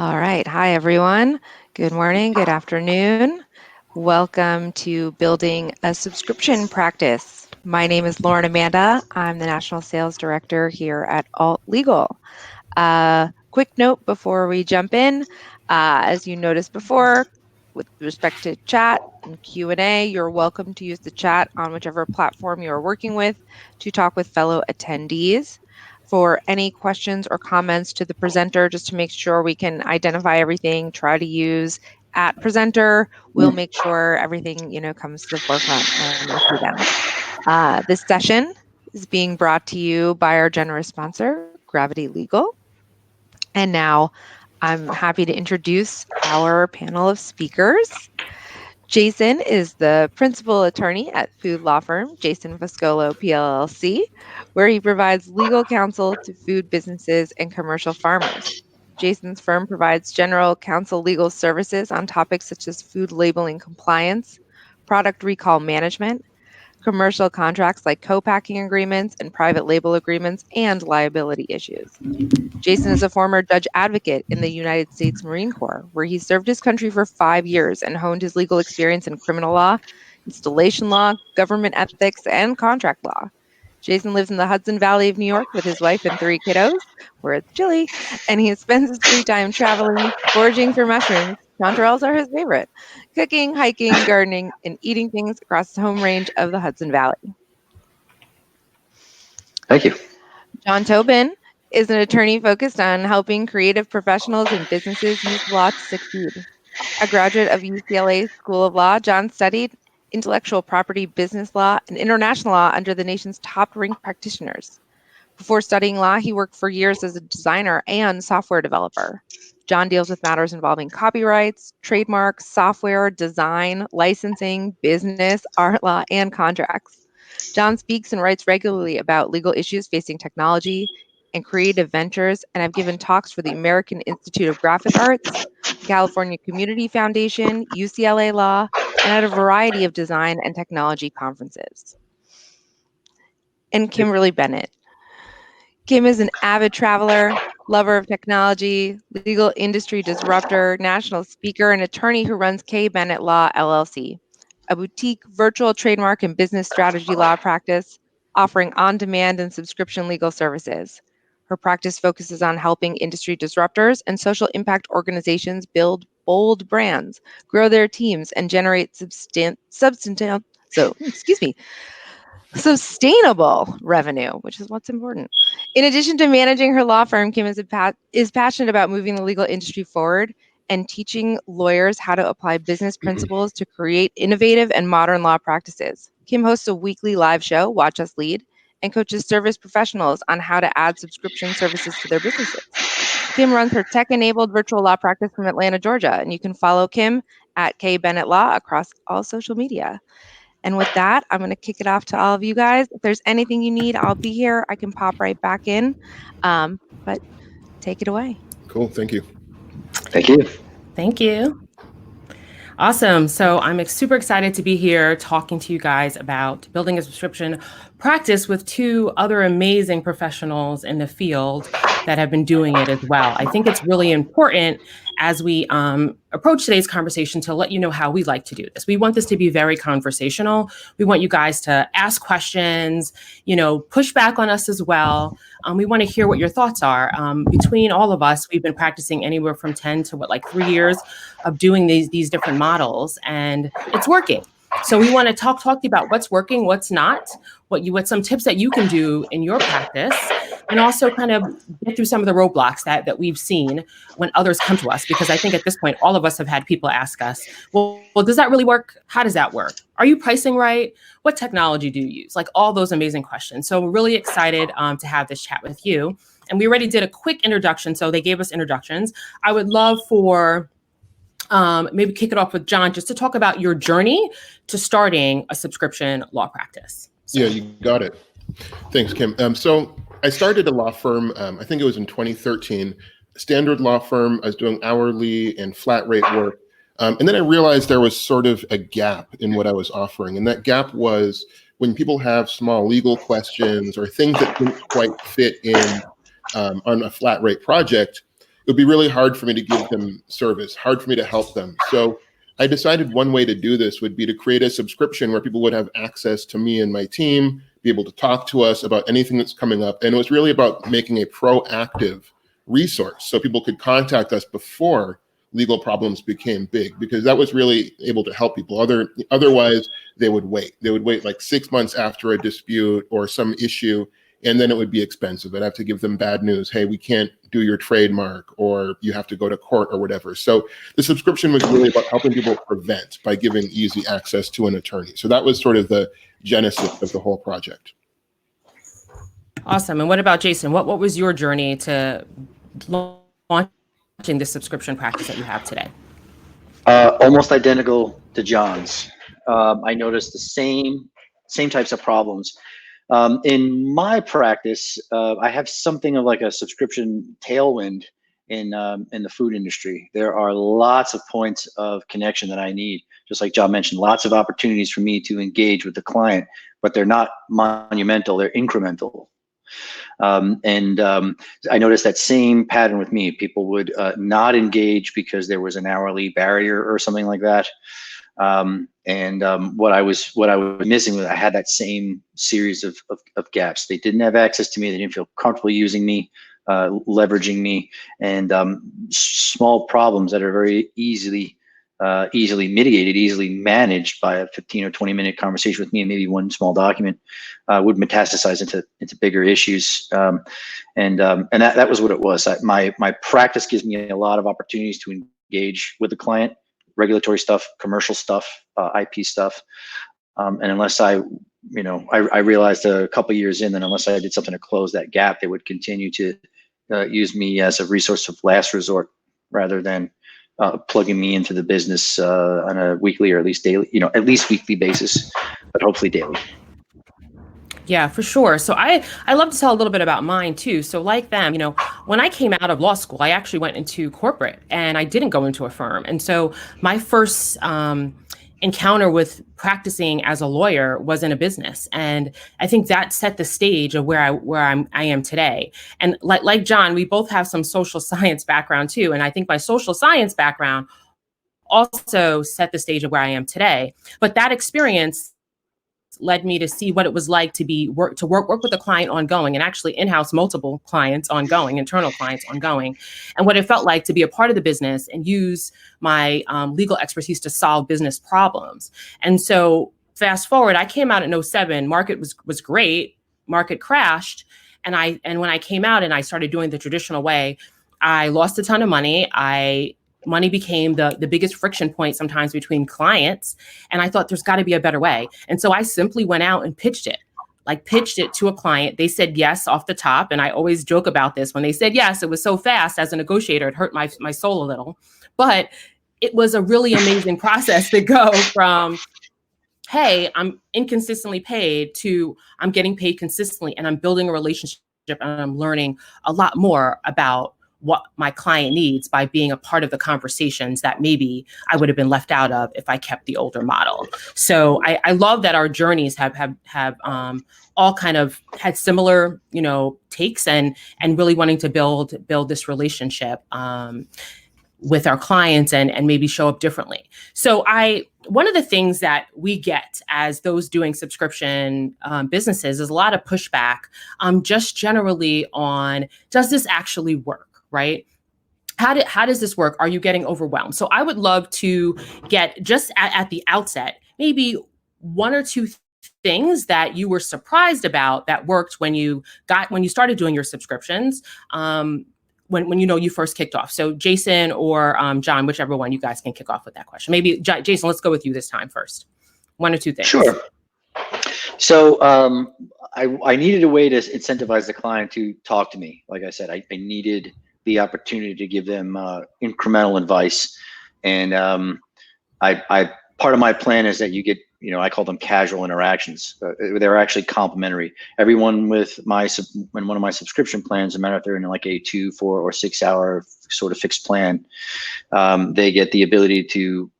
All right. Hi, everyone. Good morning. Good afternoon. Welcome to Building a Subscription Practice. My name is Lauren Amanda. I'm the National Sales Director here at Alt Legal. Quick note before we jump in. As you noticed before, with respect to chat and Q&A, you're welcome to use the chat on whichever platform you're working with to talk with fellow attendees. For any questions or comments to the presenter, just to make sure we can identify everything, try to use @presenter. We'll make sure everything comes to the forefront and we'll see them. This session is being brought to you by our generous sponsor, Gravity Legal. And now I'm happy to introduce our panel of speakers. Jason is the principal attorney at food law firm Jason Foscolo PLLC, where he provides legal counsel to food businesses and commercial farmers. Jason's firm provides general counsel legal services on topics such as food labeling compliance, product recall management, commercial contracts like co-packing agreements and private label agreements, and liability issues. Jason is a former judge advocate in the United States Marine Corps, where he served his country for 5 years and honed his legal experience in criminal law, installation law, government ethics, and contract law. Jason lives in the Hudson Valley of New York with his wife and 3 kiddos, where it's chilly, and he spends his free time traveling, foraging for mushrooms. Chanterelles are his favorite. Cooking, hiking, gardening, and eating things across the home range of the Hudson Valley. Thank you. Jon Tobin is an attorney focused on helping creative professionals and businesses use law to succeed. A graduate of UCLA School of Law, Jon studied intellectual property, business law, and international law under the nation's top-ranked practitioners. Before studying law, he worked for years as a designer and software developer. Jon deals with matters involving copyrights, trademarks, software, design, licensing, business, art law, and contracts. Jon speaks and writes regularly about legal issues facing technology and creative ventures, and have given talks for the American Institute of Graphic Arts, the California Community Foundation, UCLA Law, and at a variety of design and technology conferences. And Kimberly Bennett. Kim is an avid traveler, lover of technology, legal industry disruptor, national speaker, and attorney who runs K Bennett Law, LLC, a boutique virtual trademark and business strategy law practice offering on-demand and subscription legal services. Her practice focuses on helping industry disruptors and social impact organizations build bold brands, grow their teams, and generate sustainable revenue, which is what's important. In addition to managing her law firm, Kim is passionate about moving the legal industry forward and teaching lawyers how to apply business principles to create innovative and modern law practices. Kim hosts a weekly live show, Watch Us Lead, and coaches service professionals on how to add subscription services to their businesses. Kim runs her tech-enabled virtual law practice from Atlanta, Georgia, and you can follow Kim at K Bennett Law across all social media. And with that, I'm going to kick it off to all of you guys. If there's anything you need, I'll be here. I can pop right back in. But take it away. Cool. Thank you. Thank you. Thank you. Awesome. So I'm super excited to be here talking to you guys about building a subscription practice with 2 other amazing professionals in the field that have been doing it as well. I think it's really important as we approach today's conversation to let you know how we like to do this. We want this to be very conversational. We want you guys to ask questions, push back on us as well. We want to hear what your thoughts are. Between all of us, we've been practicing anywhere from 10 to 3 years of doing these different models, and it's working. So we want to talk to you about what's working, what's not, what some tips that you can do in your practice, and also kind of get through some of the roadblocks that we've seen when others come to us. Because I think at this point, all of us have had people ask us, well, does that really work? How does that work? Are you pricing right? What technology do you use? All those amazing questions. So we're really excited to have this chat with you. And we already did a quick introduction. So they gave us introductions. I would love for maybe kick it off with Jon, just to talk about your journey to starting a subscription law practice. Yeah, you got it. Thanks, Kim. So I started a law firm, I think it was in 2013, standard law firm. I was doing hourly and flat rate work. And then I realized there was sort of a gap in what I was offering. And that gap was when people have small legal questions or things that didn't quite fit in on a flat rate project, it would be really hard for me to give them service, hard for me to help them. So I decided one way to do this would be to create a subscription where people would have access to me and my team, be able to talk to us about anything that's coming up. And it was really about making a proactive resource so people could contact us before legal problems became big, because that was really able to help people. Otherwise, they would wait. They would wait like 6 months after a dispute or some issue, and then it would be expensive. I'd have to give them bad news. Hey, we can't do your trademark, or you have to go to court or whatever. So the subscription was really about helping people prevent by giving easy access to an attorney. So that was sort of the genesis of the whole project. Awesome. And what about Jason? What was your journey to launching this subscription practice that you have today? Almost identical to Jon's. I noticed the same types of problems. In my practice, I have something of like a subscription tailwind in the food industry. There are lots of points of connection that I need. Just like Jon mentioned, lots of opportunities for me to engage with the client, but they're not monumental, they're incremental. I noticed that same pattern with me. People would not engage because there was an hourly barrier or something like that. What I was missing was I had that same series of gaps. They didn't have access to me. They didn't feel comfortable using me, leveraging me, and small problems that are very easily mitigated, easily managed by a 15 or 20-minute conversation with me and maybe one small document would metastasize into bigger issues. That was what it was. My practice gives me a lot of opportunities to engage with the client, regulatory stuff, commercial stuff, IP stuff. And unless I realized a couple years in that unless I did something to close that gap, they would continue to use me as a resource of last resort rather than plugging me into the business on a weekly or at least daily, at least weekly basis, but hopefully daily. Yeah, for sure. So I love to tell a little bit about mine too. So like them, when I came out of law school, I actually went into corporate and I didn't go into a firm. And so my first encounter with practicing as a lawyer was in a business. And I think that set the stage of where I am today. And like Jon, we both have some social science background too. And I think my social science background also set the stage of where I am today. But that experience led me to see what it was like to work with a client ongoing, and actually in-house multiple clients ongoing, internal clients ongoing, and what it felt like to be a part of the business and use my legal expertise to solve business problems. And so fast forward, I came out in 2007, market was great, market crashed. And when I came out and I started doing the traditional way, I lost a ton of money. Money became the biggest friction point sometimes between clients. And I thought there's got to be a better way. And so I simply went out and pitched it to a client. They said yes off the top. And I always joke about this. When they said yes, it was so fast as a negotiator, it hurt my soul a little. But it was a really amazing process to go from, hey, I'm inconsistently paid to I'm getting paid consistently and I'm building a relationship and I'm learning a lot more about what my client needs by being a part of the conversations that maybe I would have been left out of if I kept the older model. So I love that our journeys have all kind of had similar, takes and really wanting to build this relationship with our clients and maybe show up differently. So one of the things that we get as those doing subscription businesses is a lot of pushback just generally on, does this actually work? Right? How does this work? Are you getting overwhelmed? So I would love to get just at the outset, maybe one or two things that you were surprised about that worked when you started doing your subscriptions, when you first kicked off. So Jason or Jon, whichever one you guys can kick off with that question. Maybe Jason, let's go with you this time first. One or two things. Sure. So I needed a way to incentivize the client to talk to me. Like I said, I needed the opportunity to give them incremental advice. And part of my plan is that you get, I call them casual interactions. They're actually complementary. Everyone in one of my subscription plans, no matter if they're in like a 2, 4, or 6 hour sort of fixed plan, they get the ability to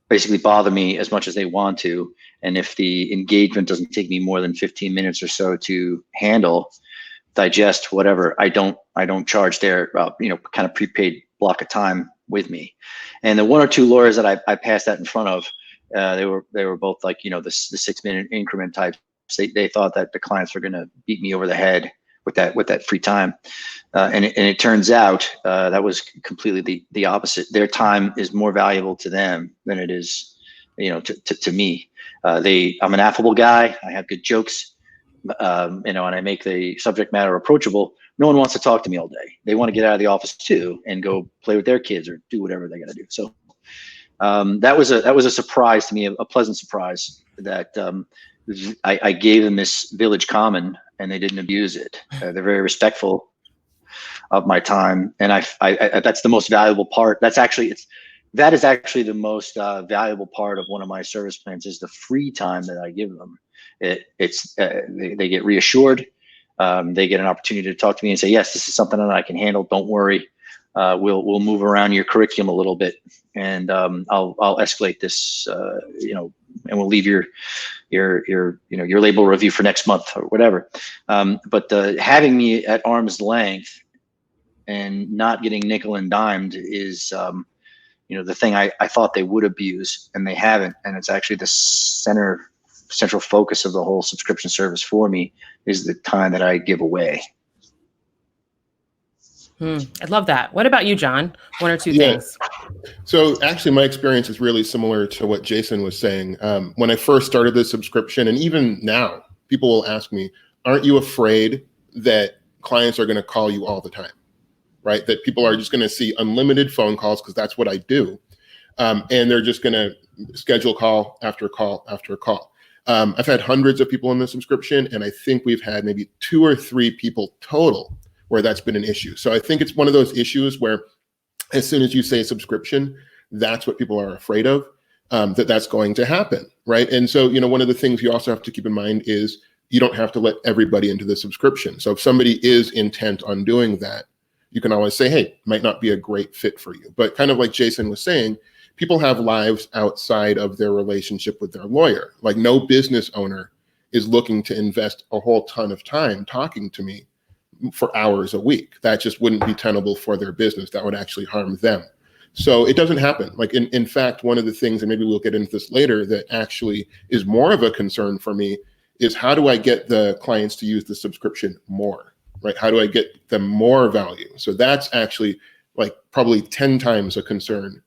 basically bother me as much as they want to. And if the engagement doesn't take me more than 15 minutes or so to handle, digest, whatever, I don't charge their, kind of prepaid block of time with me. And the one or two lawyers that I passed that in front of, they were both like, the 6-minute increment types. They thought that the clients were going to beat me over the head with that free time. And it turns out that was completely the opposite. Their time is more valuable to them than it is, to me. I'm an affable guy. I have good jokes. And I make the subject matter approachable. No one wants to talk to me all day. They want to get out of the office too and go play with their kids or do whatever they got to do. So that was a surprise to me, a pleasant surprise that I gave them this village common and they didn't abuse it. They're very respectful of my time, and I that's the most valuable part. That is actually the most valuable part of one of my service plans is the free time that I give them. They get reassured. They get an opportunity to talk to me and say, yes, this is something that I can handle. Don't worry. We'll move around your curriculum a little bit, and I'll escalate this, and we'll leave your label review for next month or whatever. But having me at arm's length and not getting nickel and dimed is, the thing I thought they would abuse, and they haven't. And it's actually the central focus of the whole subscription service for me is the time that I give away. I love that. What about you, Jon? One or two things. So actually my experience is really similar to what Jason was saying. When I first started this subscription, and even now, people will ask me, aren't you afraid that clients are going to call you all the time, right? That people are just going to see unlimited phone calls, because that's what I do. And they're just going to schedule call after call after call. I've had hundreds of people in the subscription, and I think we've had maybe 2 or 3 people total where that's been an issue. So I think it's one of those issues where as soon as you say subscription, that's what people are afraid of, that's going to happen, right? And so, one of the things you also have to keep in mind is you don't have to let everybody into the subscription. So if somebody is intent on doing that, you can always say, hey, might not be a great fit for you. But kind of like Jason was saying, people have lives outside of their relationship with their lawyer. Like no business owner is looking to invest a whole ton of time talking to me for hours a week. That just wouldn't be tenable for their business. That would actually harm them. So it doesn't happen. Like in fact, one of the things, and maybe we'll get into this later, that actually is more of a concern for me is how do I get the clients to use the subscription more, right? How do I get them more value? So that's actually like probably 10 times a concern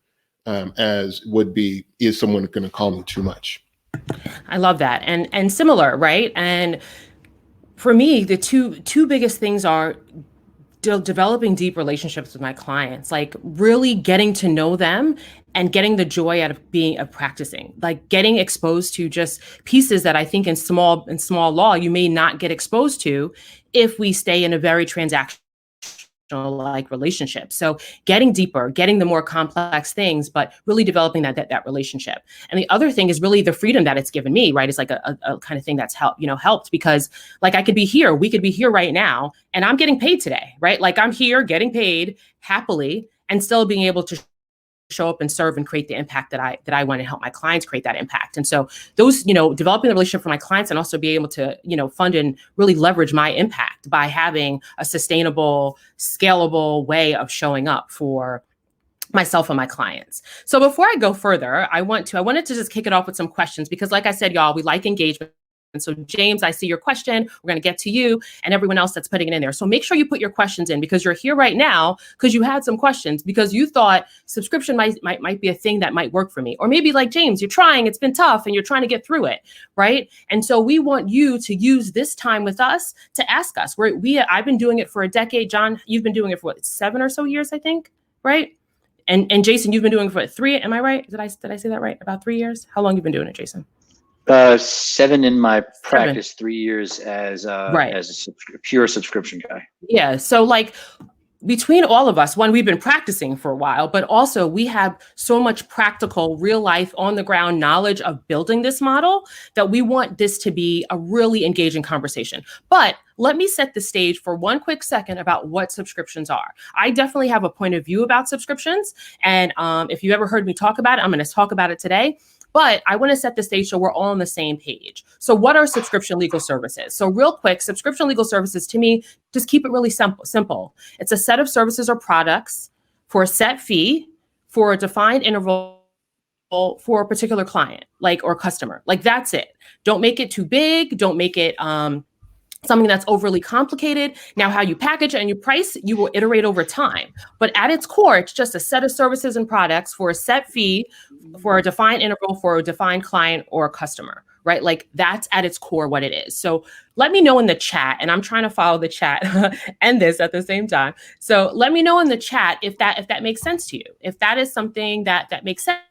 as would be, is someone going to call me too much? I love that. And similar, right? And for me, the two biggest things are developing deep relationships with my clients, like really getting to know them and getting the joy out of practicing, like getting exposed to just pieces that I think in small law you may not get exposed to if we stay in a very transactional like relationship. So getting deeper, getting the more complex things, but really developing that relationship. And the other thing is really the freedom that it's given me, right? It's like a kind of thing that's helped because like we could be here right now and I'm getting paid today, right? Like I'm here getting paid happily and still being able to show up and serve and create the impact that I want to help my clients create that impact. And so those, developing the relationship for my clients and also be able to, fund and really leverage my impact by having a sustainable, scalable way of showing up for myself and my clients. So before I go further, I wanted to just kick it off with some questions because like I said, y'all, we like engagement. And so James, I see your question. We're going to get to you and everyone else that's putting it in there. So make sure you put your questions in because you're here right now because you had some questions because you thought subscription might be a thing that might work for me. Or maybe like James, you're trying, it's been tough and you're trying to get through it, right? And so we want you to use this time with us to ask us. I've been doing it for a decade. Jon, you've been doing it for 7 or so years, I think, right? And Jason, you've been doing it for 3, am I right? Did I say that right? About 3 years? How long have you been doing it, Jason? 7 in my practice, 3 years as a pure subscription guy. Yeah. So like between all of us, one, we've been practicing for a while, but also we have so much practical, real life, on the ground knowledge of building this model that we want this to be a really engaging conversation. But let me set the stage for one quick second about what subscriptions are. I definitely have a point of view about subscriptions. And if you ever heard me talk about it, I'm going to talk about it today. But I want to set the stage so we're all on the same page. So what are subscription legal services? So real quick, subscription legal services, to me, just keep it really simple. It's a set of services or products for a set fee for a defined interval for a particular client, or customer. That's it. Don't make it too big. Don't make it something that's overly complicated. Now, how you package and you price, you will iterate over time. But at its core, it's just a set of services and products for a set fee for a defined interval for a defined client or a customer, right? That's at its core what it is. So let me know in the chat, and I'm trying to follow the chat and this at the same time. So let me know in the chat if that makes sense to you, if that is something that makes sense,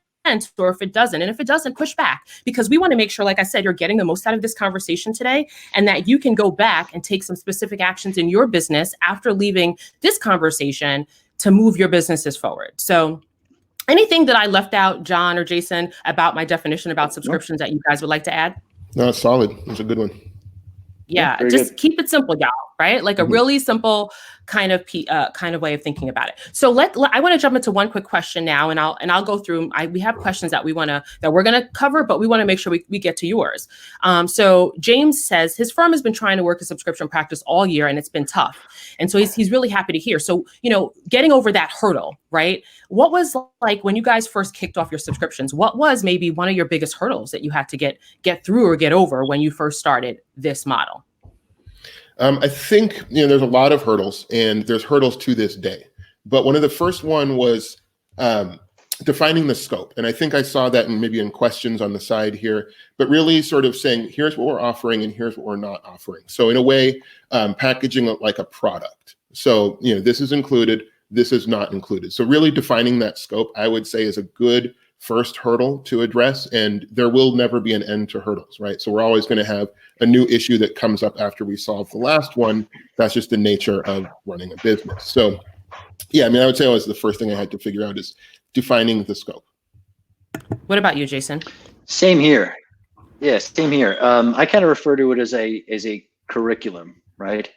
or if it doesn't. And if it doesn't, push back, because we want to make sure, like I said, you're getting the most out of this conversation today, and that you can go back and take some specific actions in your business after leaving this conversation to move your businesses forward. So anything that I left out, John or Jason, about my definition about subscriptions that you guys would like to add? No, it's solid. It's a good one. Yeah, just good. Keep it simple, y'all, right? A really simple kind of way of thinking about it. So I want to jump into one quick question now, and I'll go through. We have questions that we're gonna cover, but we want to make sure we get to yours. So James says his firm has been trying to work a subscription practice all year, and it's been tough. And so he's really happy to hear. So getting over that hurdle, right? What was like when you guys first kicked off your subscriptions? What was maybe one of your biggest hurdles that you had to get through or get over when you first started this model? I think, there's a lot of hurdles, and there's hurdles to this day. But one of the first one was defining the scope. And I think I saw that maybe in questions on the side here, but really sort of saying, here's what we're offering and here's what we're not offering. So in a way, packaging it like a product. So, this is included, this is not included. So really defining that scope, I would say, is a good first hurdle to address, and there will never be an end to hurdles, right? So we're always going to have a new issue that comes up after we solve the last one. That's just the nature of running a business. So yeah, I would say that was the first thing I had to figure out, is defining the scope. What about you, Jason? Same here. Yeah, same here. I kind of refer to it as a curriculum, right?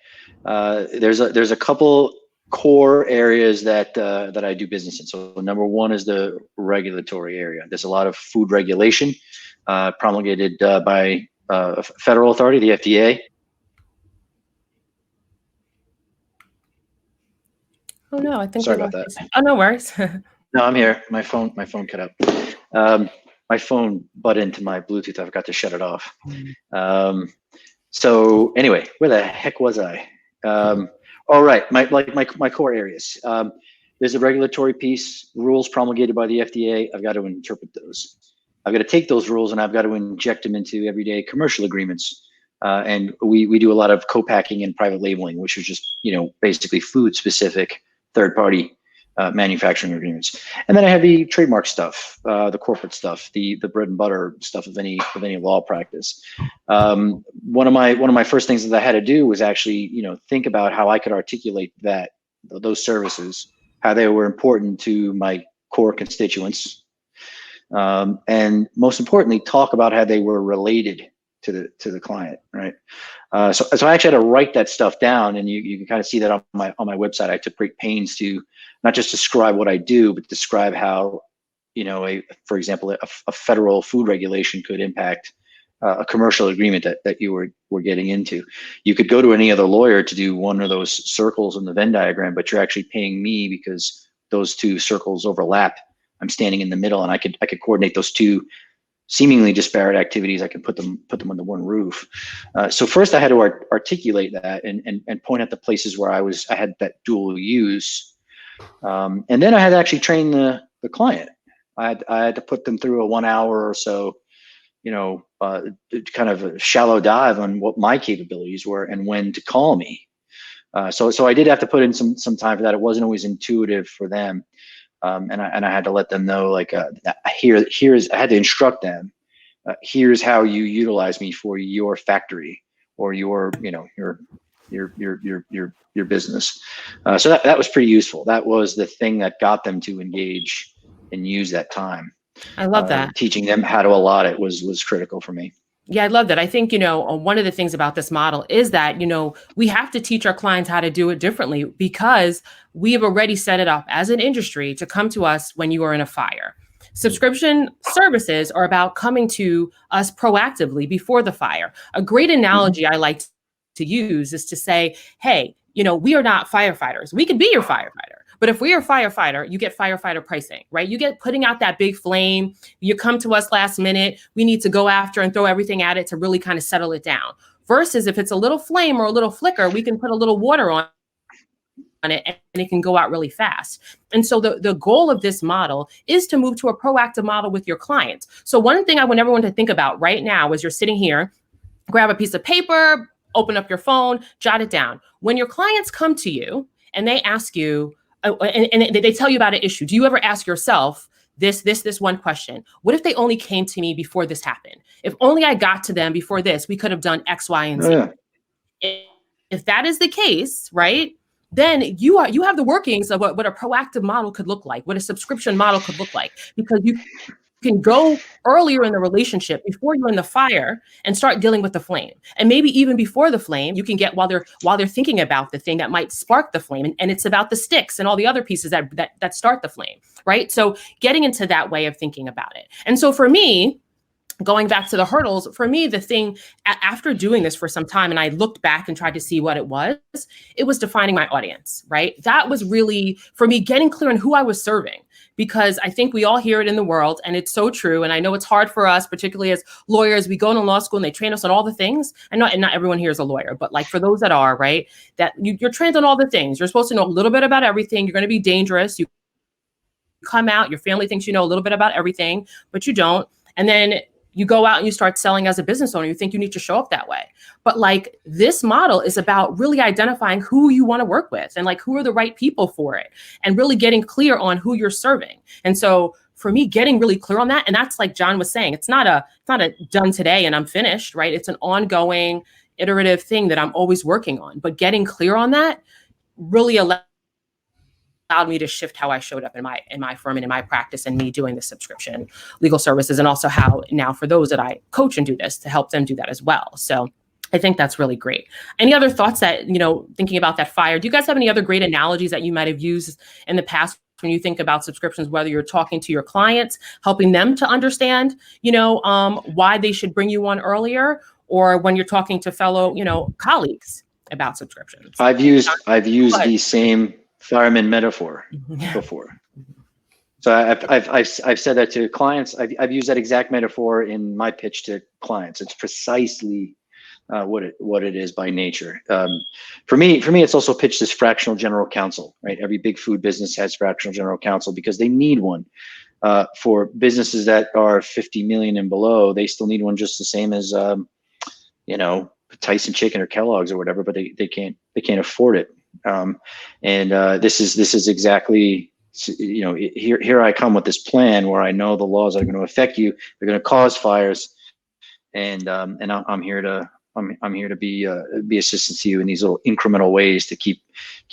There's a couple core areas that I do business in. So number one is the regulatory area. There's a lot of food regulation promulgated by a federal authority, the FDA. Oh no, I think sorry about that. Oh, no worries. No, I'm here. My phone cut out. My phone butted into my Bluetooth. I forgot to shut it off. So anyway, where the heck was I? All right, my core areas. There's a regulatory piece, rules promulgated by the FDA. I've got to interpret those. I've got to take those rules and I've got to inject them into everyday commercial agreements. And we do a lot of co-packing and private labeling, which is just basically food-specific third-party manufacturing agreements. And then I have the trademark stuff, the corporate stuff, the bread and butter stuff of any law practice. One of my first things that I had to do was actually think about how I could articulate those services, how they were important to my core constituents, and most importantly, talk about how they were related to the client, right? So I actually had to write that stuff down, and you can kind of see that on my website. I took great pains to not just describe what I do, but describe how, for example, a federal food regulation could impact a commercial agreement that you were getting into. You could go to any other lawyer to do one of those circles in the Venn diagram, but you're actually paying me because those two circles overlap. I'm standing in the middle, and I could coordinate those two seemingly disparate activities. I can put them under one roof. So first I had to articulate that and point out the places where I had that dual use. And then I had to actually train the client. I had to put them through a 1 hour or so, kind of a shallow dive on what my capabilities were and when to call me. So I did have to put in some time for that. It wasn't always intuitive for them. And I had to let them know, I had to instruct them. Here's how you utilize me for your factory or your business. So that was pretty useful. That was the thing that got them to engage and use that time. I love that. Teaching them how to allot it was critical for me. Yeah, I love that. I think, one of the things about this model is that, we have to teach our clients how to do it differently because we have already set it up as an industry to come to us when you are in a fire. Subscription services are about coming to us proactively before the fire. A great analogy I like to use is to say, hey, we are not firefighters. We can be your firefighter. But if we are a firefighter, you get firefighter pricing, right? You get putting out that big flame. You come to us last minute. We need to go after and throw everything at it to really kind of settle it down. Versus if it's a little flame or a little flicker, we can put a little water on it and it can go out really fast. And so the goal of this model is to move to a proactive model with your clients. So one thing I want everyone to think about right now as you're sitting here, grab a piece of paper, open up your phone, jot it down. When your clients come to you and they ask you, and they tell you about an issue, do you ever ask yourself this one question? What if they only came to me before this happened? If only I got to them before this, we could have done X, Y, and Z. If that is the case, right, then you have the workings of what a proactive model could look like, what a subscription model could look like, because you can go earlier in the relationship before you're in the fire and start dealing with the flame. And maybe even before the flame, you can get while they're thinking about the thing that might spark the flame. And it's about the sticks and all the other pieces that start the flame, right? So getting into that way of thinking about it. And so for me, going back to the hurdles, for me, the thing after doing this for some time, and I looked back and tried to see what it was defining my audience, right? That was really, for me, getting clear on who I was serving. Because I think we all hear it in the world, and it's so true. And I know it's hard for us, particularly as lawyers. We go into law school and they train us on all the things. And not everyone here is a lawyer, but like for those that are, right, that you're trained on all the things. You're supposed to know a little bit about everything. You're going to be dangerous. You come out, your family thinks you know a little bit about everything, but you don't. And then you go out and you start selling as a business owner. You think you need to show up that way. But like this model is about really identifying who you want to work with and like who are the right people for it and really getting clear on who you're serving. And so for me, getting really clear on that, and that's like Jon was saying, it's not a done today and I'm finished, right? It's an ongoing iterative thing that I'm always working on. But getting clear on that really allowed me to shift how I showed up in my firm and in my practice and me doing the subscription legal services, and also how now for those that I coach and do this to help them do that as well. So I think that's really great. Any other thoughts that, thinking about that fire, do you guys have any other great analogies that you might have used in the past when you think about subscriptions, whether you're talking to your clients, helping them to understand, why they should bring you on earlier, or when you're talking to fellow, colleagues about subscriptions? I've used the same fireman metaphor before. So I've said that to clients. I've used that exact metaphor in my pitch to clients. It's precisely what it is by nature. For me, it's also pitched as fractional general counsel, right? Every big food business has fractional general counsel because they need one. For businesses that are 50 million and below, they still need one just the same as Tyson Chicken or Kellogg's or whatever, but they can't afford it. This is exactly, here I come with this plan where I know the laws are going to affect you. They're going to cause fires, and I'm here to be assistance to you in these little incremental ways to keep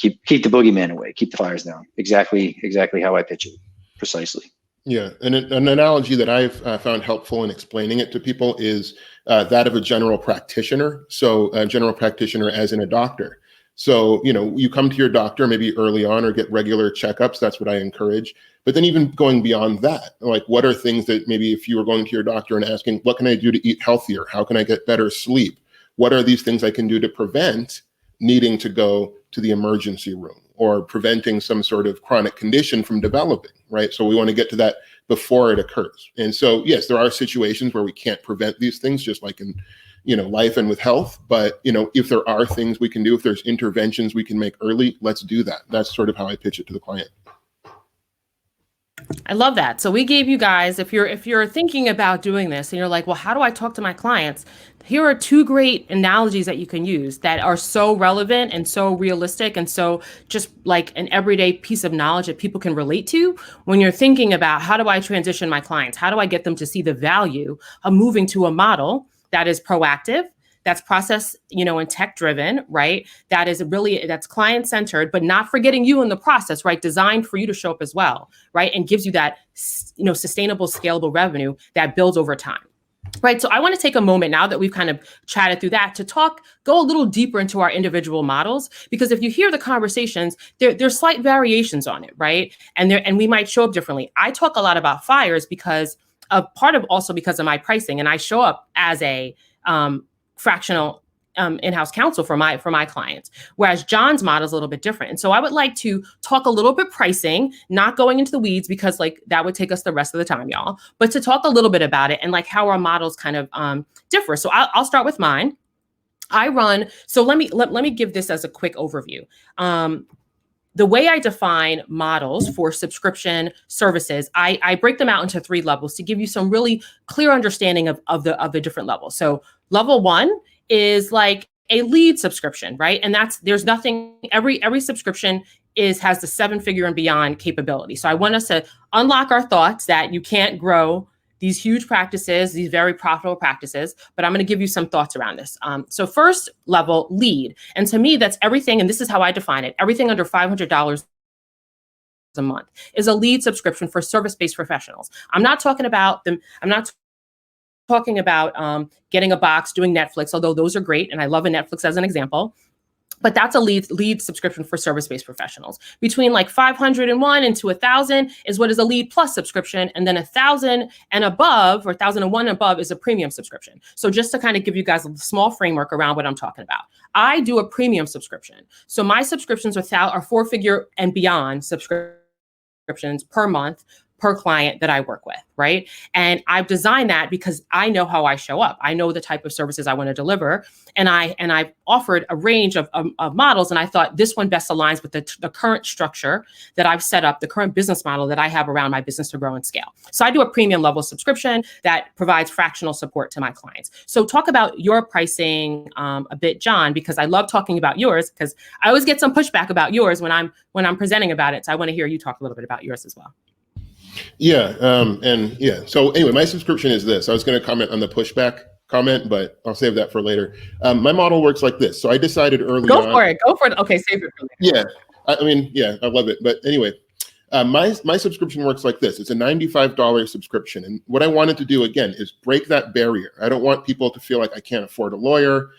the boogeyman away, keep the fires down. Exactly how I pitch it, precisely. Yeah, and an analogy that I've found helpful in explaining it to people is that of a general practitioner. So a general practitioner as in a doctor. So, you come to your doctor maybe early on or get regular checkups. That's what I encourage. But then even going beyond that, like what are things that maybe if you were going to your doctor and asking, what can I do to eat healthier? How can I get better sleep? What are these things I can do to prevent needing to go to the emergency room or preventing some sort of chronic condition from developing, right? So we want to get to that before it occurs. And so, yes, there are situations where we can't prevent these things, just like in life and with health. But, if there are things we can do, if there's interventions we can make early, let's do that. That's sort of how I pitch it to the client. I love that. So we gave you guys, if you're thinking about doing this and you're like, well, how do I talk to my clients? Here are two great analogies that you can use that are so relevant and so realistic and so just like an everyday piece of knowledge that people can relate to when you're thinking about how do I transition my clients? How do I get them to see the value of moving to a model that is proactive, that's process, and tech driven, right? That's client centered, but not forgetting you in the process, right? Designed for you to show up as well, right? And gives you that, sustainable, scalable revenue that builds over time. Right. So I want to take a moment now that we've kind of chatted through that to go a little deeper into our individual models, because if you hear the conversations, there's slight variations on it. Right. And we might show up differently. I talk a lot about fires because also because of my pricing, and I show up as a fractional in-house counsel for my clients, whereas Jon's model is a little bit different. And so I would like to talk a little bit pricing, not going into the weeds because like that would take us the rest of the time, y'all, but to talk a little bit about it and like how our models kind of differ. So I'll start with mine. So let me give this as a quick overview. The way I define models for subscription services, I break them out into 3 levels to give you some really clear understanding of the different levels. So level 1 is like a lead subscription, right? And there's nothing, every subscription has the 7-figure and beyond capability. So I want us to unlock our thoughts that you can't grow these huge practices, these very profitable practices, but I'm going to give you some thoughts around this. So first level, lead. And to me, that's everything, and this is how I define it, everything under $500 a month is a lead subscription for service-based professionals. I'm not talking about getting a box, doing Netflix, although those are great, and I love a Netflix as an example. But that's a lead subscription for service-based professionals. Between like 501 and to 1,000 is what is a lead plus subscription, and then 1,000 and above, or 1,001 and above, is a premium subscription. So just to kind of give you guys a small framework around what I'm talking about, I do a premium subscription. So my subscriptions are 4-figure and beyond subscriptions per month per client that I work with, right? And I've designed that because I know how I show up. I know the type of services I want to deliver. And I've offered a range of models. And I thought this one best aligns with the current structure that I've set up, the current business model that I have around my business to grow and scale. So I do a premium level subscription that provides fractional support to my clients. So talk about your pricing a bit, Jon, because I love talking about yours, because I always get some pushback about yours when I'm presenting about it. So I want to hear you talk a little bit about yours as well. So anyway, my subscription is this. I was going to comment on the pushback comment, but I'll save that for later. My model works like this. So I decided early on. Go for it. Okay, save it for later. I love it. But anyway, my subscription works like this. It's a $95 subscription. And what I wanted to do, again, is break that barrier. I don't want people to feel like I can't afford a lawyer.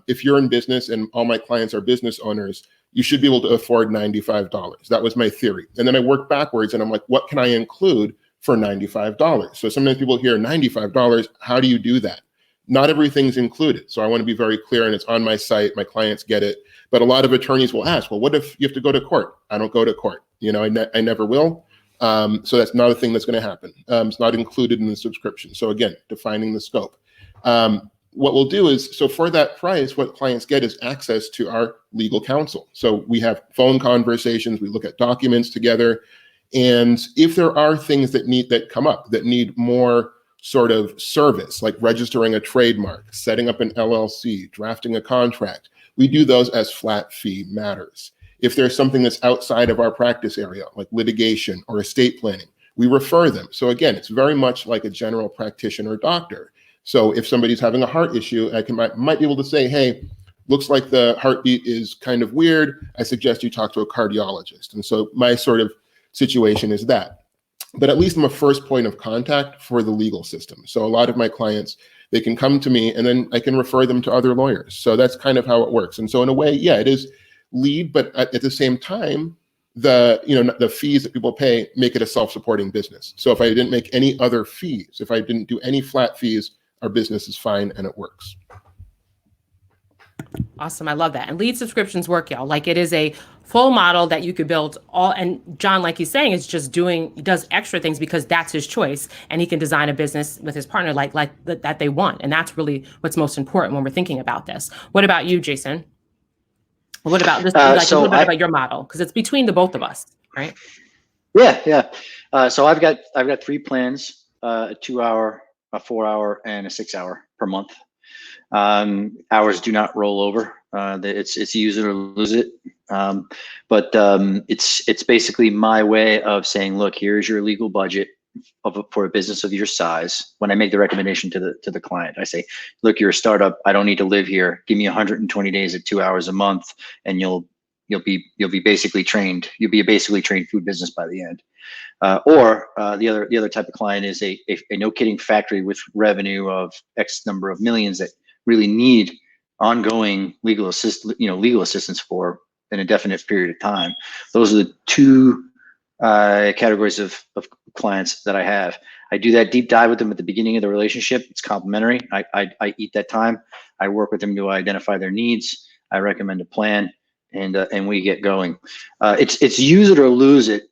If you're in business and all my clients are business owners, you should be able to afford $95. That was my theory. And then I worked backwards and I'm like, what can I include for $95? So sometimes people hear $95, how do you do that? Not everything's included. So I want to be very clear, and it's on my site. My clients get it. But a lot of attorneys will ask, well, what if you have to go to court? I don't go to court. I never will. So that's not a thing that's going to happen. It's not included in the subscription. So again, defining the scope. What we'll do is, so for that price, what clients get is access to our legal counsel. So we have phone conversations, we look at documents together. And if there are things that come up that need more sort of service, like registering a trademark, setting up an LLC, drafting a contract, we do those as flat fee matters. If there's something that's outside of our practice area, like litigation or estate planning, we refer them. So again, it's very much like a general practitioner doctor. So if somebody's having a heart issue, might be able to say, hey, looks like the heartbeat is kind of weird. I suggest you talk to a cardiologist. And so my sort of situation is that. But at least I'm a first point of contact for the legal system. So a lot of my clients, they can come to me and then I can refer them to other lawyers. So that's kind of how it works. And so in a way, yeah, it is lead, but at the same time, the fees that people pay make it a self-supporting business. So if I didn't make any other fees, if I didn't do any flat fees, our business is fine and it works. Awesome. I love that. And lead subscriptions work, y'all. Like, it is a full model that you could build all. And Jon, like he's saying, is just he does extra things because that's his choice. And he can design a business with his partner that they want. And that's really what's most important when we're thinking about this. What about you, Jason? What about this? A little bit about your model, because it's between the both of us, right? Yeah. So I've got 3 plans: a 2-hour, a 4-hour, and a 6-hour per month. Hours do not roll over. It's use it or lose it. But it's basically my way of saying, look, here's your legal budget for a business of your size. When I make the recommendation to the client, I say, look, you're a startup. I don't need to live here. Give me 120 days at 2 hours a month, and you'll be basically trained. You'll be a basically trained food business by the end. Or the other type of client is a no kidding factory with revenue of X number of millions that really need ongoing legal assistance for an indefinite period of time. Those are the two categories of clients that I have. I do that deep dive with them at the beginning of the relationship. It's complimentary. I eat that time. I work with them to identify their needs. I recommend a plan, and we get going. It's use it or lose it,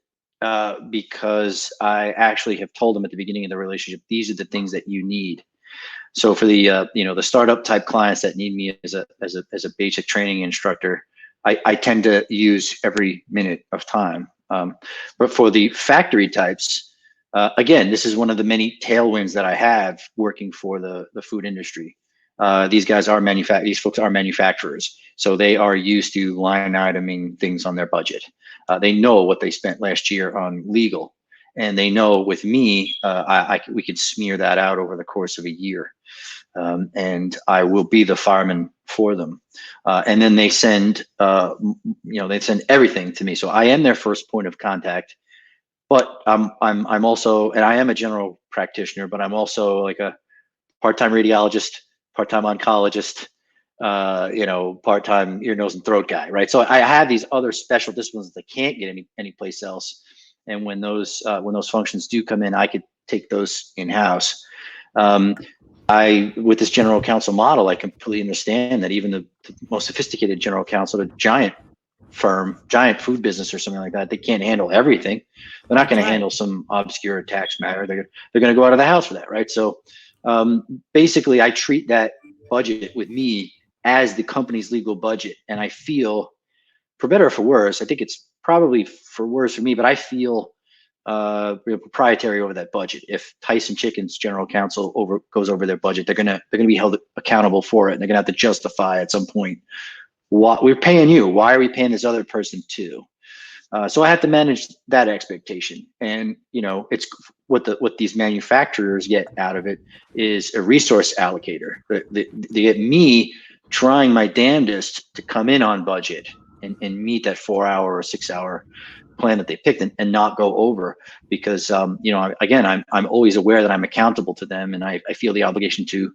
because I actually have told them at the beginning of the relationship, these are the things that you need. So for the the startup type clients that need me as a basic training instructor, I tend to use every minute of time. But for the factory types, again, this is one of the many tailwinds that I have working for the food industry. These folks are manufacturers, so they are used to line iteming things on their budget. They know what they spent last year on legal, and they know with me, we can smear that out over the course of a year, and I will be the fireman for them. And then they send, they send everything to me. So I am their first point of contact. But I'm also, and I am a general practitioner, but I'm also like a part-time radiologist, part-time oncologist, part-time ear, nose, and throat guy, right? So I have these other special disciplines that I can't get any place else. And when those functions do come in, I could take those in-house. With this general counsel model, I completely understand that even the most sophisticated general counsel at a giant firm, giant food business or something like that, they can't handle everything. They're not going to handle some obscure tax matter. They're going to go out of the house for that, right? So basically, I treat that budget with me as the company's legal budget, and I feel, for better or for worse, I think it's probably for worse for me, but I feel proprietary over that budget. If Tyson Chicken's general counsel goes over their budget, they're gonna be held accountable for it, and they're gonna have to justify at some point, we're paying you. Why are we paying this other person too? So I have to manage that expectation, and it's what these manufacturers get out of it is a resource allocator. They get me trying my damnedest to come in on budget and meet that 4-hour or 6-hour plan that they picked and not go over, because again, I'm always aware that I'm accountable to them, and I feel the obligation to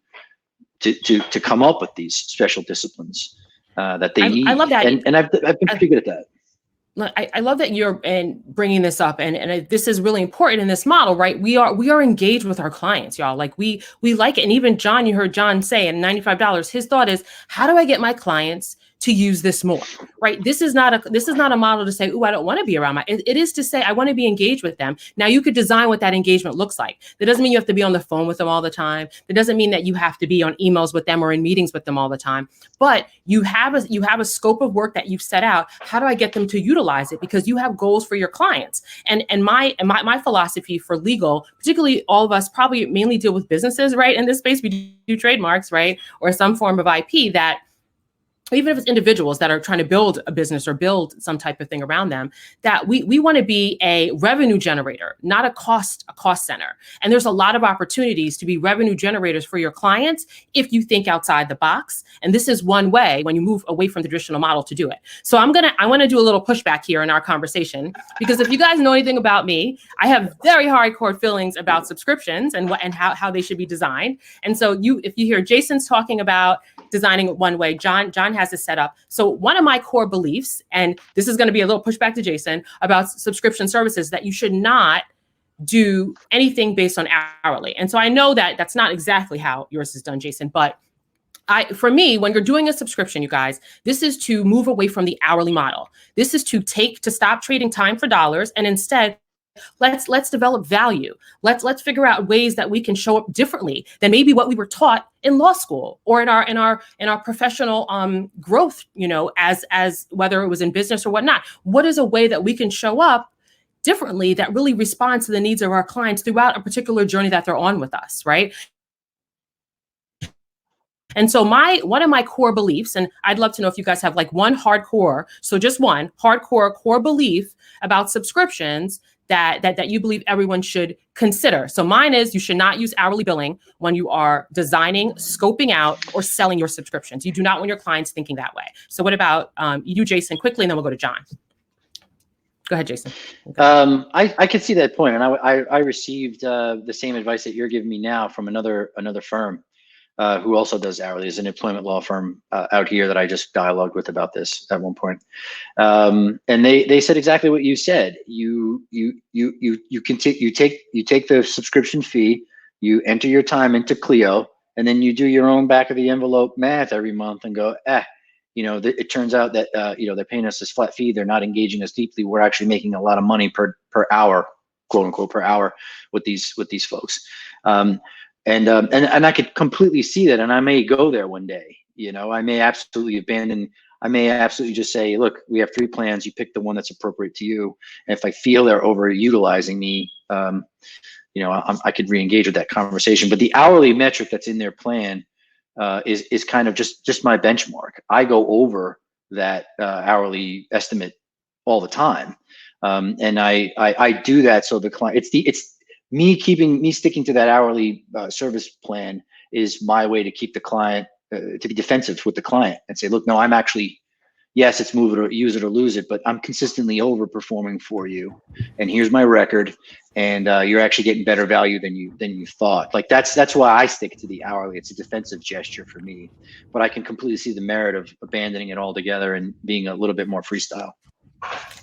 come up with these special disciplines that they need. I love that, and I've been pretty good at that. I love that you're bringing this up, and this is really important in this model, right? We are engaged with our clients, y'all. Like we like it, and even John, you heard John say, at $95, his thought is, how do I get my clients to use this more, right? This is not a model to say, "Ooh, I don't want to be around my." It is to say, I want to be engaged with them. Now, you could design what that engagement looks like. That doesn't mean you have to be on the phone with them all the time. That doesn't mean that you have to be on emails with them or in meetings with them all the time. But you have a scope of work that you've set out. How do I get them to utilize it? Because you have goals for your clients. And my philosophy for legal, particularly all of us probably mainly deal with businesses, right? In this space, we do trademarks, right? Or some form of IP that, even if it's individuals that are trying to build a business or build some type of thing around them, that we want to be a revenue generator, not a cost center. And there's a lot of opportunities to be revenue generators for your clients if you think outside the box. And this is one way, when you move away from the traditional model, to do it. So I want to do a little pushback here in our conversation, because if you guys know anything about me, I have very hardcore feelings about subscriptions and how they should be designed. And so if you hear Jason's talking about designing it one way, John has it set up. So one of my core beliefs, and this is going to be a little pushback to Jason about subscription services, that you should not do anything based on hourly. And so I know that that's not exactly how yours is done, Jason, but for me, when you're doing a subscription, you guys, this is to move away from the hourly model. This is to stop trading time for dollars, and instead, let's develop value. Let's figure out ways that we can show up differently than maybe what we were taught in law school or in our professional growth, as whether it was in business or whatnot. What is a way that we can show up differently that really responds to the needs of our clients throughout a particular journey that they're on with us, right? And so one of my core beliefs, and I'd love to know if you guys have like one hardcore, so just one hardcore core belief about subscriptions that you believe everyone should consider. So mine is, you should not use hourly billing when you are designing, scoping out, or selling your subscriptions. You do not want your clients thinking that way. So what about you, Jason, quickly, and then we'll go to John. Go ahead, Jason. I could see that point, and I received the same advice that you're giving me now from another firm who also does hourly. There's an employment law firm out here that I just dialogued with about this at one point, and they said exactly what you said. You take the subscription fee, you enter your time into Clio, and then you do your own back of the envelope math every month and go, it turns out that they're paying us this flat fee. They're not engaging us deeply. We're actually making a lot of money per hour, quote unquote, per hour with these folks. And I could completely see that. And I may go there one day. I may absolutely abandon. I may absolutely just say, look, we have 3 plans. You pick the one that's appropriate to you. And if I feel they're overutilizing me, I could re-engage with that conversation. But the hourly metric that's in their plan is kind of just my benchmark. I go over that hourly estimate all the time, and I do that so the client. It's me sticking to that hourly service plan is my way to keep the client to be defensive with the client and say, look, no, I'm actually, yes, it's move it or use it or lose it, but I'm consistently overperforming for you, and here's my record, and you're actually getting better value than you thought. Like that's why I stick to the hourly. It's a defensive gesture for me, but I can completely see the merit of abandoning it altogether and being a little bit more freestyle.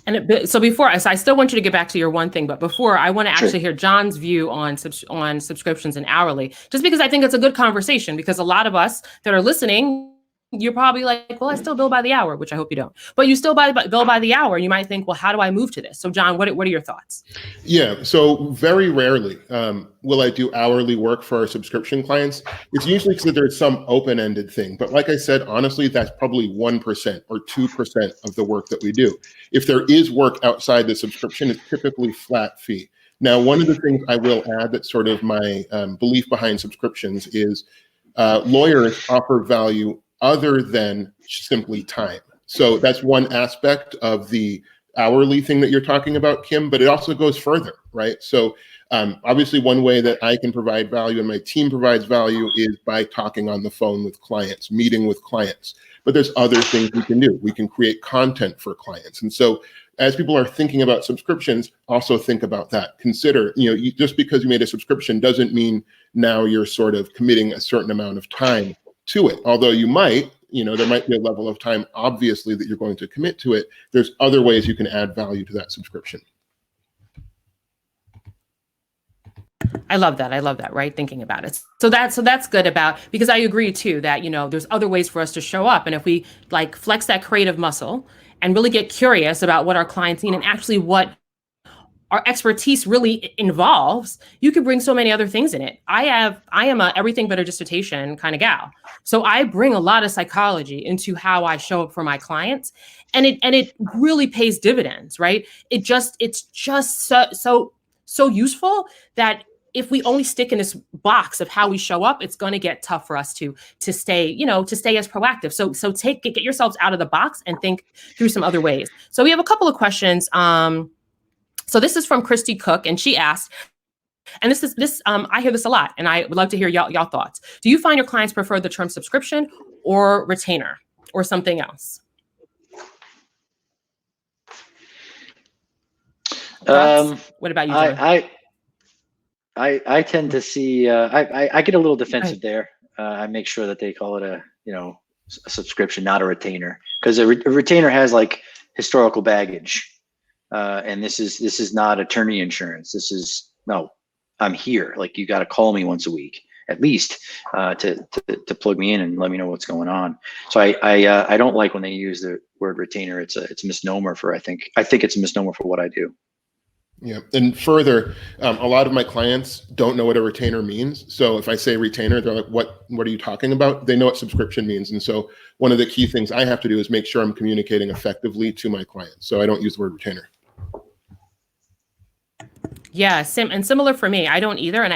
And so I still want you to get back to your one thing, but before I want to actually hear Jon's view on subscriptions and hourly, just because I think it's a good conversation, because a lot of us that are listening, you're probably like, well, I still bill by the hour, which I hope you don't, but you still bill by the hour. And you might think, well, how do I move to this? So Jon, what are your thoughts? Yeah, so very rarely will I do hourly work for our subscription clients. It's usually because there's some open-ended thing. But like I said, honestly, that's probably 1% or 2% of the work that we do. If there is work outside the subscription, it's typically flat fee. Now, one of the things I will add that's sort of my belief behind subscriptions is lawyers offer value other than simply time. So that's one aspect of the hourly thing that you're talking about, Kim, but it also goes further, right? So obviously one way that I can provide value and my team provides value is by talking on the phone with clients, meeting with clients. But there's other things we can do. We can create content for clients. And so as people are thinking about subscriptions, also think about that. Consider, just because you made a subscription doesn't mean now you're sort of committing a certain amount of time to it. Although you might, there might be a level of time, obviously, that you're going to commit to it. There's other ways you can add value to that subscription. I love that, right? Thinking about it. So that's good because I agree too that, there's other ways for us to show up. And if we flex that creative muscle and really get curious about what our clients need and actually what our expertise really involves, you could bring so many other things in it. I am a everything but a dissertation kind of gal. So I bring a lot of psychology into how I show up for my clients, and it really pays dividends, right? It's just so useful that if we only stick in this box of how we show up, it's going to get tough for us to stay as proactive. So get yourselves out of the box and think through some other ways. So we have a couple of questions. So this is from Christy Cook, and she asked, and this I hear this a lot, and I would love to hear y'all thoughts. Do you find your clients prefer the term subscription or retainer or something else? What about you, Jon? I tend to see I get a little defensive there. I make sure that they call it a subscription, not a retainer, because a retainer has historical baggage. And this is not attorney insurance. I'm here. You got to call me once a week at least to plug me in and let me know what's going on. So I don't like when they use the word retainer. It's a misnomer for I think it's a misnomer for what I do. Yeah, and further, a lot of my clients don't know what a retainer means. So if I say retainer, they're like, "What are you talking about?" They know what subscription means, and so one of the key things I have to do is make sure I'm communicating effectively to my clients. So I don't use the word retainer. Yeah, similar for me. I don't either. And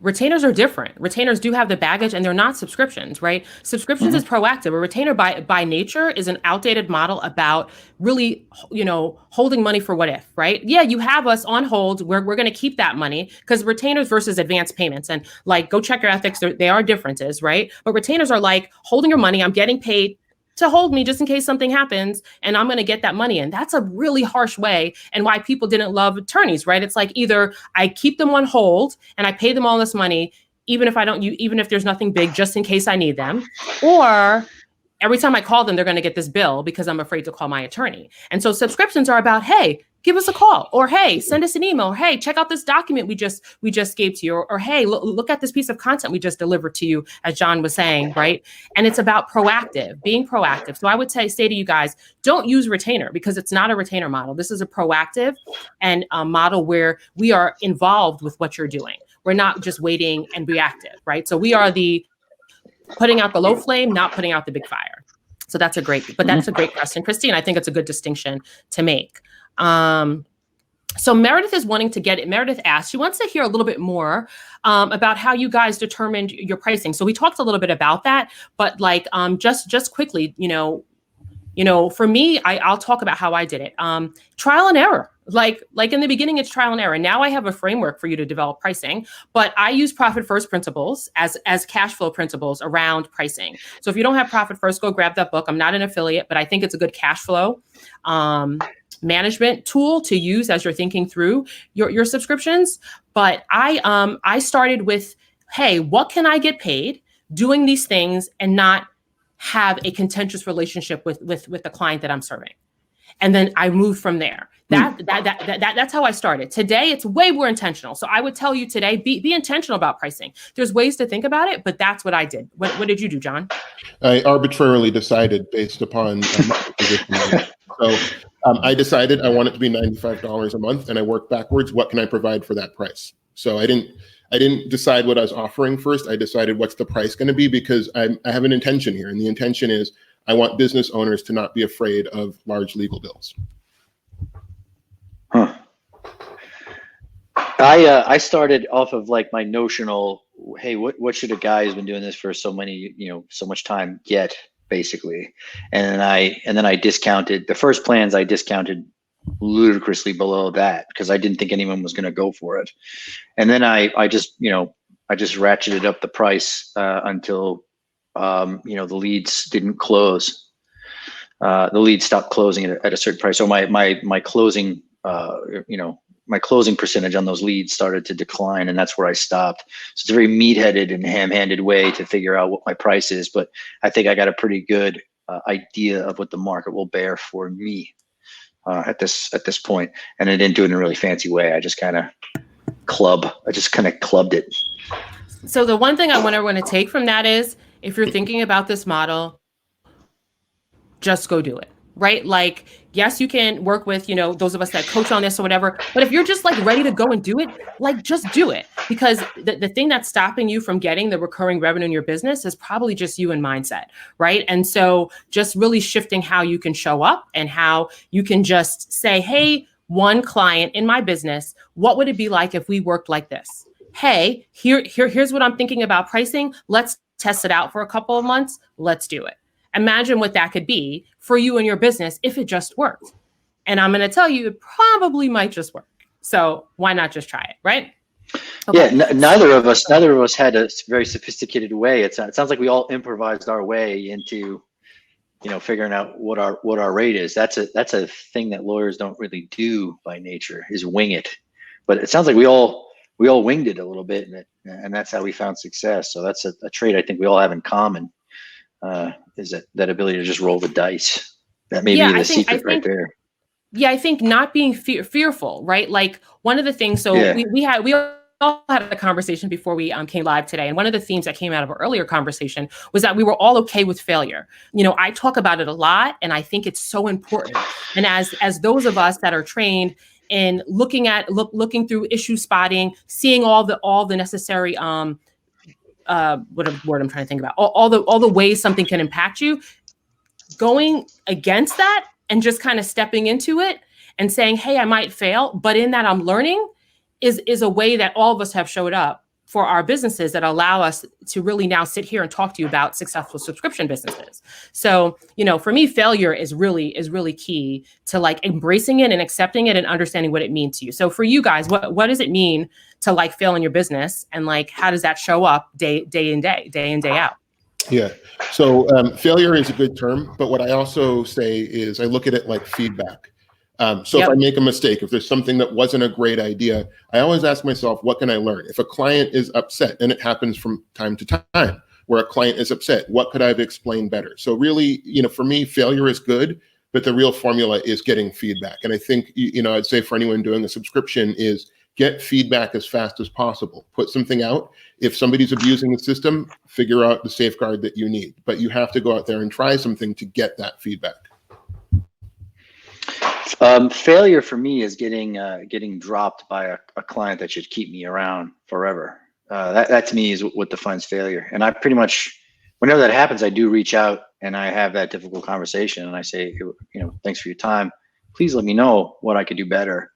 retainers are different. Retainers do have the baggage and they're not subscriptions, right? Subscriptions is proactive. A retainer by nature is an outdated model about really, holding money for what if, right? Yeah, you have us on hold. We're going to keep that money, because retainers versus advance payments, and go check your ethics. They are differences, right? But retainers are holding your money. I'm getting paid to hold me just in case something happens and I'm going to get that money in. That's a really harsh way, and why people didn't love attorneys, right? It's like either I keep them on hold and I pay them all this money, even if there's nothing big, just in case I need them, or every time I call them, they're going to get this bill because I'm afraid to call my attorney. And so subscriptions are about, hey, give us a call, or hey, send us an email, or hey, check out this document we just gave to you, or hey, look at this piece of content we just delivered to you, as Jon was saying, right? And it's about being proactive. So I would say to you guys, don't use retainer, because it's not a retainer model. This is a proactive and a model where we are involved with what you're doing. We're not just waiting and reactive, right? So we are the putting out the low flame, not putting out the big fire. So that's a great question, Christine. I think it's a good distinction to make. So Meredith is wanting to get it. Meredith asked, she wants to hear a little bit more about how you guys determined your pricing. So we talked a little bit about that, but like just quickly, for me, I'll talk about how I did it. Trial and error. Like in the beginning, it's trial and error. Now I have a framework for you to develop pricing, but I use profit first principles as cash flow principles around pricing. So if you don't have profit first, go grab that book. I'm not an affiliate, but I think it's a good cash flow management tool to use as you're thinking through your subscriptions. But I started with, hey, what can I get paid doing these things and not have a contentious relationship with the client that I'm serving? And then I moved from there. That's how I started. Today, it's way more intentional. So I would tell you today, be intentional about pricing. There's ways to think about it, but that's what I did. What did you do, Jon? I arbitrarily decided based upon market position. So I decided I want it to be $95 a month, and I worked backwards. What can I provide for that price? So I didn't decide what I was offering first. I decided what's the price going to be, because I have an intention here, and the intention is I want business owners to not be afraid of large legal bills. Huh. I started off of like my notional, hey, what should a guy who's been doing this for so much time get, basically, and then I discounted the first plans. I discounted ludicrously below that because I didn't think anyone was going to go for it, and then I just ratcheted up the price until the leads didn't close. The leads stopped closing at a certain price. So my closing, my closing percentage on those leads started to decline, and that's where I stopped. So it's a very meat-headed and ham-handed way to figure out what my price is, but I think I got a pretty good idea of what the market will bear for me at this point. And I didn't do it in a really fancy way. I just kind of clubbed it. So the one thing I want everyone to take from that is, if you're thinking about this model, just go do it, right? Like, yes, you can work with, those of us that coach on this or whatever, but if you're just like ready to go and do it, like just do it. Because the thing that's stopping you from getting the recurring revenue in your business is probably just you and mindset, right? And so just really shifting how you can show up and how you can just say, hey, one client in my business, what would it be like if we worked like this? Hey, here's what I'm thinking about pricing. Let's test it out for a couple of months. Let's do it. Imagine what that could be for you and your business if it just worked. And I'm going to tell you, it probably might just work. So why not just try it, right? Okay. Yeah, neither of us had a very sophisticated way. It sounds like we all improvised our way into, figuring out what our rate is. That's a thing that lawyers don't really do by nature, is wing it. But it sounds like we all winged it a little bit, and that's how we found success. So that's a trait I think we all have in common, is that ability to just roll the dice. That may be the secret right there. Yeah, I think not being fearful, right? Like one of the things, we all had a conversation before we came live today. And one of the themes that came out of our earlier conversation was that we were all okay with failure. I talk about it a lot, and I think it's so important. And as those of us that are trained in looking through issue spotting, seeing all the necessary what a word I'm trying to think about, all the ways something can impact you, going against that and just kind of stepping into it and saying, hey, I might fail, but in that I'm learning is a way that all of us have showed up for our businesses that allow us to really now sit here and talk to you about successful subscription businesses. So, for me, failure is really key to like embracing it and accepting it and understanding what it means to you. So for you guys, what does it mean to like fail in your business, and like how does that show up day in, day out? Yeah. So failure is a good term, but what I also say is I look at it like feedback. So if I make a mistake, if there's something that wasn't a great idea, I always ask myself, what can I learn? If a client is upset, and it happens from time to time, where a client is upset, what could I have explained better? So really, for me, failure is good, but the real formula is getting feedback. And I think, I'd say for anyone doing a subscription is get feedback as fast as possible. Put something out. If somebody's abusing the system, figure out the safeguard that you need. But you have to go out there and try something to get that feedback. Failure for me is getting dropped by a client that should keep me around forever. That to me is what defines failure. And I pretty much, whenever that happens, I do reach out and I have that difficult conversation and I say, thanks for your time. Please let me know what I could do better.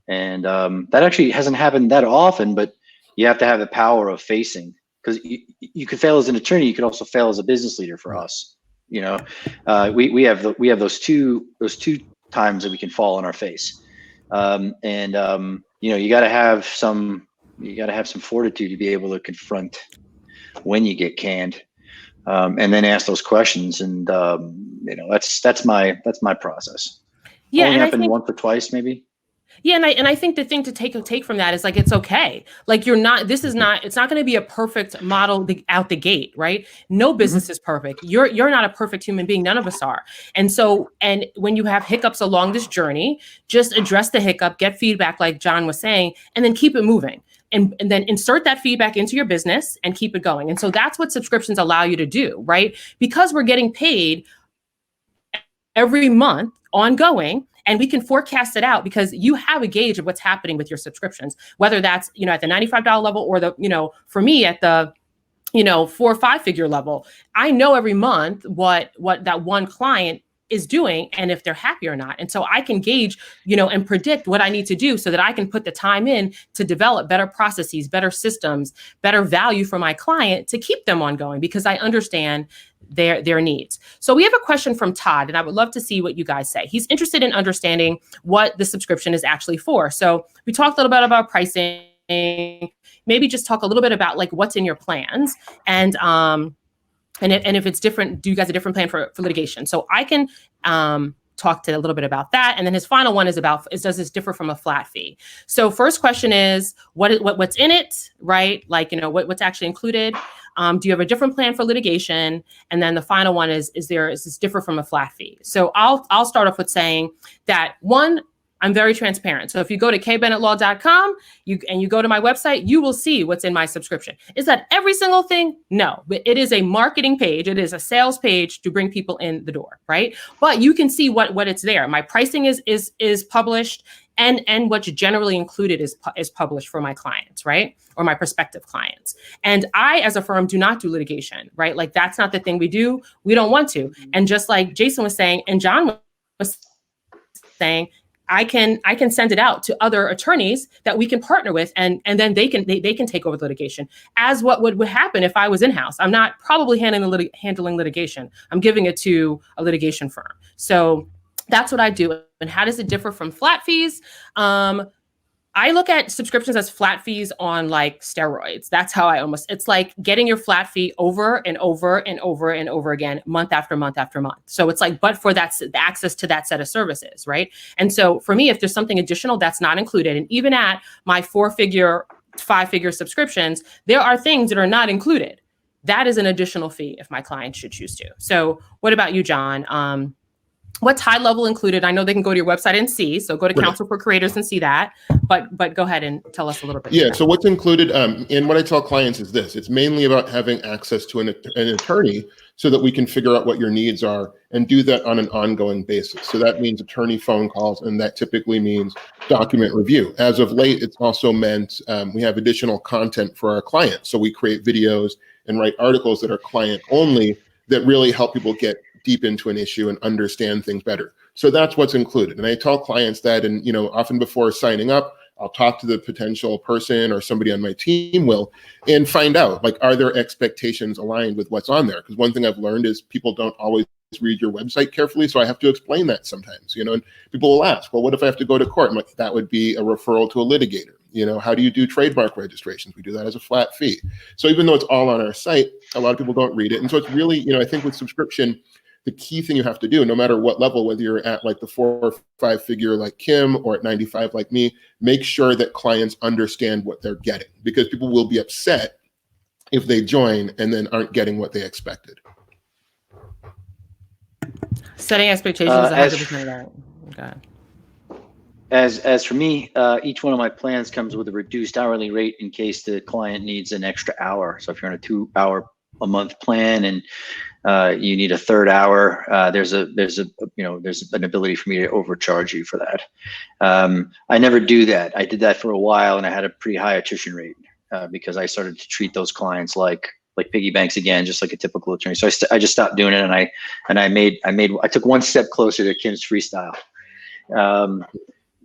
And that actually hasn't happened that often, but you have to have the power of facing, because you could fail as an attorney. You could also fail as a business leader for us. We have those two times that we can fall on our face. You got to have some fortitude to be able to confront when you get canned, and then ask those questions. And that's my process. Yeah, Only and happened I think once or twice, maybe. Yeah, and I think the thing to take from that is like, it's okay. Like it's not going to be a perfect model out the gate, right? No business is perfect. You're not a perfect human being. None of us are. And when you have hiccups along this journey, just address the hiccup, get feedback like Jon was saying, and then keep it moving. And then insert that feedback into your business and keep it going. And so that's what subscriptions allow you to do, right? Because we're getting paid every month ongoing, and we can forecast it out because you have a gauge of what's happening with your subscriptions, whether that's, at the $95 level or for me at the, 4 or 5 figure level. I know every month what that one client is doing and if they're happy or not. And so I can gauge, and predict what I need to do so that I can put the time in to develop better processes, better systems, better value for my client to keep them ongoing because I understand their needs. So we have a question from Todd, and I would love to see what you guys say. He's interested in understanding what the subscription is actually for. So we talked a little bit about pricing, maybe just talk a little bit about like what's in your plans and if it's different, do you guys have a different plan for litigation? So I can talk to a little bit about that. And then his final one is does this differ from a flat fee? So first question is what's in it, right? Like, what's actually included? Do you have a different plan for litigation? And then the final one is this differ from a flat fee? So I'll start off with saying that one, I'm very transparent. So if you go to kbennettlaw.com and you go to my website, you will see what's in my subscription. Is that every single thing? No, but it is a marketing page. It is a sales page to bring people in the door, right? But you can see what it's there. My pricing is published, and what's generally included is published for my clients, right? Or my prospective clients. And I, as a firm, do not do litigation, right? Like that's not the thing we do. We don't want to. And just like Jason was saying, and Jon was saying, I can send it out to other attorneys that we can partner with, and then they can take over the litigation. As what would happen if I was in-house. I'm not probably handling litigation. I'm giving it to a litigation firm. So that's what I do. And how does it differ from flat fees? I look at subscriptions as flat fees on like steroids. That's how it's like getting your flat fee over and over and over and over again, month after month after month. So it's like, but for that access to that set of services, right? And so for me, if there's something additional that's not included, and even at my 4-figure, 5-figure subscriptions, there are things that are not included. That is an additional fee if my client should choose to. So what about you, Jon? What's high level included? I know they can go to your website and see. So go to Counsel for Creators and see that. But go ahead and tell us a little bit. Yeah. So what's included? And what I tell clients is this: it's mainly about having access to an attorney so that we can figure out what your needs are and do that on an ongoing basis. So that means attorney phone calls, and that typically means document review. As of late, it's also meant we have additional content for our clients. So we create videos and write articles that are client only that really help people get deep into an issue and understand things better. So that's what's included. And I tell clients that, and often before signing up, I'll talk to the potential person or somebody on my team and find out, like, are their expectations aligned with what's on there? Because one thing I've learned is people don't always read your website carefully. So I have to explain that sometimes, and people will ask, well, what if I have to go to court? I'm like, that would be a referral to a litigator. How do you do trademark registrations? We do that as a flat fee. So even though it's all on our site, a lot of people don't read it. And so it's really, I think with subscription, the key thing you have to do, no matter what level, whether you're at like the 4 or 5 figure like Kim or at 95 like me, make sure that clients understand what they're getting, because people will be upset if they join and then aren't getting what they expected. Setting expectations is 100% right. Okay. As for me, each one of my plans comes with a reduced hourly rate in case the client needs an extra hour. So if you're on a 2-hour a month plan and you need a third hour, there's an ability for me to overcharge you for that. I never do that. I did that for a while, and I had a pretty high attrition rate because I started to treat those clients like piggy banks again, just like a typical attorney. So I just stopped doing it, and I took one step closer to Kim's freestyle.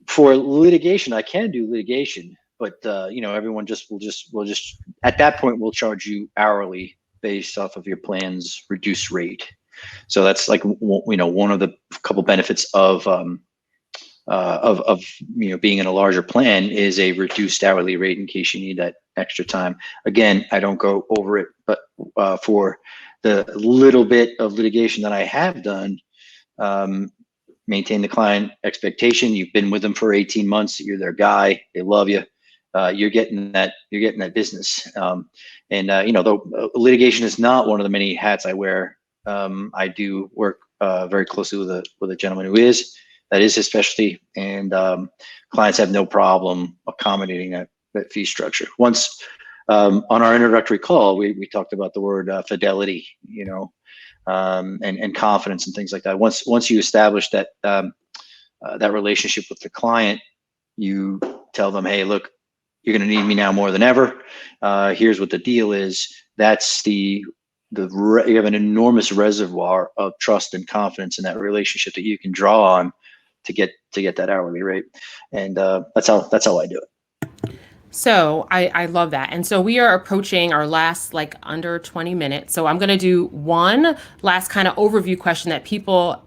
For litigation, I can do litigation, but everyone will just at that point will charge you hourly based off of your plan's reduced rate. So that's like one of the couple benefits of being in a larger plan is a reduced hourly rate in case you need that extra time. Again, I don't go over it, but for the little bit of litigation that I have done, maintain the client expectation. You've been with them for 18 months. You're their guy. They love you. You're getting that business. Though litigation is not one of the many hats I wear, I do work very closely with a gentleman that is his specialty, and clients have no problem accommodating that fee structure. Once on our introductory call, we talked about the word fidelity, and confidence and things like that. Once you establish that that relationship with the client, you tell them, hey, look, you're going to need me now more than ever. Here's what the deal is. That's you have an enormous reservoir of trust and confidence in that relationship that you can draw on to get that hourly rate. And that's how I do it. So I love that. And so we are approaching our last under 20 minutes. So I'm going to do one last kind of overview question that people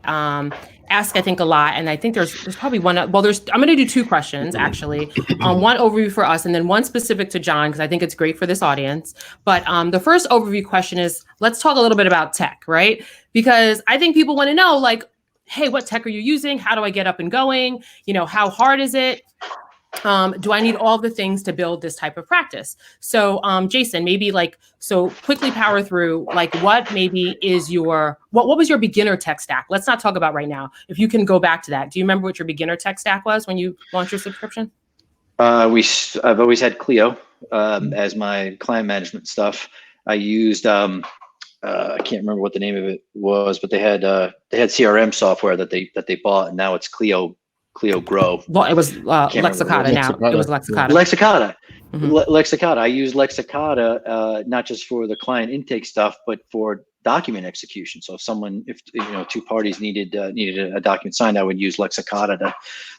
ask, I think, a lot. And I think there's probably one. Well, I'm going to do 2 questions, actually. One overview for us and then one specific to Jon, because I think it's great for this audience. But the first overview question is, let's talk a little bit about tech, right? Because I think people want to know, hey, what tech are you using? How do I get up and going? How hard is it? Do I need all the things to build this type of practice? So, Jason, maybe quickly power through, what maybe is what was your beginner tech stack? Let's not talk about right now. If you can go back to that. Do you remember what your beginner tech stack was when you launched your subscription? I've always had Clio as my client management stuff. I used, I can't remember what the name of it was, but they had CRM software that they bought, and now it's Clio Grow. Well, it was Lexicata now. It was Lexicata. Lexicata. Mm-hmm. Lexicata. I use Lexicata not just for the client intake stuff, but for document execution. So if 2 parties needed a document signed, I would use Lexicata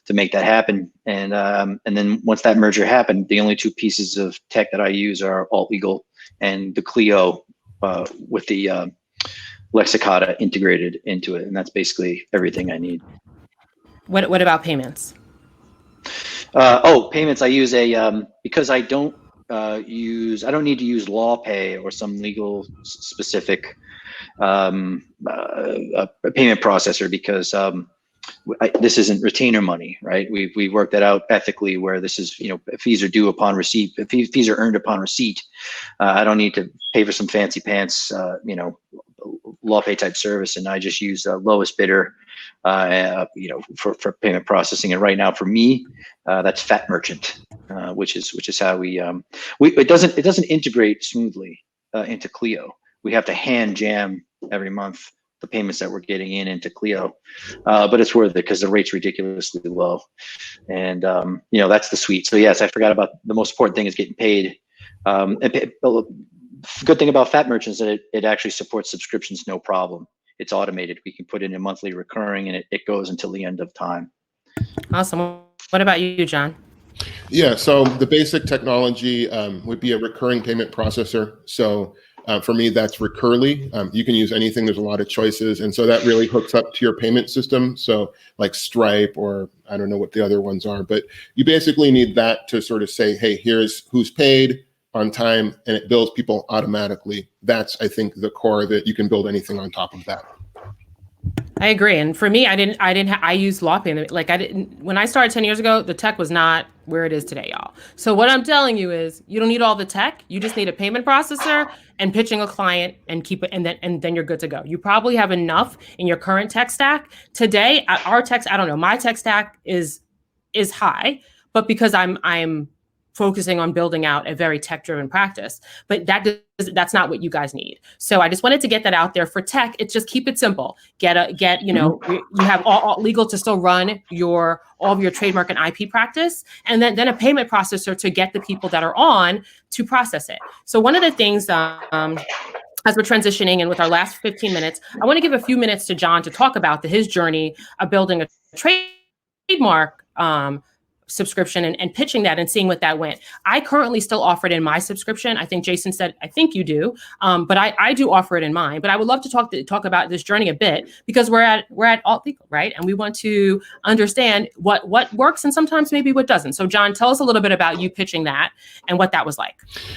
to make that happen. And then once that merger happened, the only 2 pieces of tech that I use are Alt Legal and the Clio with the Lexicata integrated into it, and that's basically everything I need. What about payments? Payments. I use because I don't need to use LawPay or some legal specific payment processor, because this isn't retainer money, right? We worked that out ethically, where this is, fees are due upon receipt. Fees are earned upon receipt. I don't need to pay for some fancy pants, LawPay type service, and I just use lowest bidder, for payment processing. And right now, for me, that's Fat Merchant, which is how we it doesn't integrate smoothly into Clio. We have to hand jam every month the payments that we're getting into Clio, but it's worth it because the rate's ridiculously low, and that's the suite. So yes, I forgot about the most important thing is getting paid. Good thing about Fat Merchants is that it actually supports subscriptions, no problem. It's automated. We can put in a monthly recurring, and it goes until the end of time. Awesome. What about you, Jon? Yeah, so the basic technology would be a recurring payment processor. So For me, that's Recurly. You can use anything. There's a lot of choices. And so that really hooks up to your payment system. So like Stripe, or I don't know what the other ones are, but you basically need that to sort of say, hey, here's who's paid on time, and it bills people automatically. That's, I think, the core that you can build anything on top of that. I agree. And for me, I used law payment. Like when I started 10 years ago, the tech was not where it is today, y'all. So what I'm telling you is you don't need all the tech. You just need a payment processor and pitching a client and keep it. And then you're good to go. You probably have enough in your current tech stack. Today, our tech, I don't know, my tech stack is high, but because I'm focusing on building out a very tech-driven practice, but that's not what you guys need. So I just wanted to get that out there. For tech, it's just keep it simple. You have all legal to still run all of your trademark and IP practice, and then a payment processor to get the people that are on to process it. So one of the things, as we're transitioning and with our last 15 minutes, I want to give a few minutes to Jon to talk about his journey of building a trademark subscription and pitching that and seeing what that went. I currently still offer it in my subscription. I think Jason said, I think you do, but I do offer it in mine. But I would love to talk about this journey a bit, because we're at Alt Legal, right? And we want to understand what works and sometimes maybe what doesn't. So Jon, tell us a little bit about you pitching that and what that was like.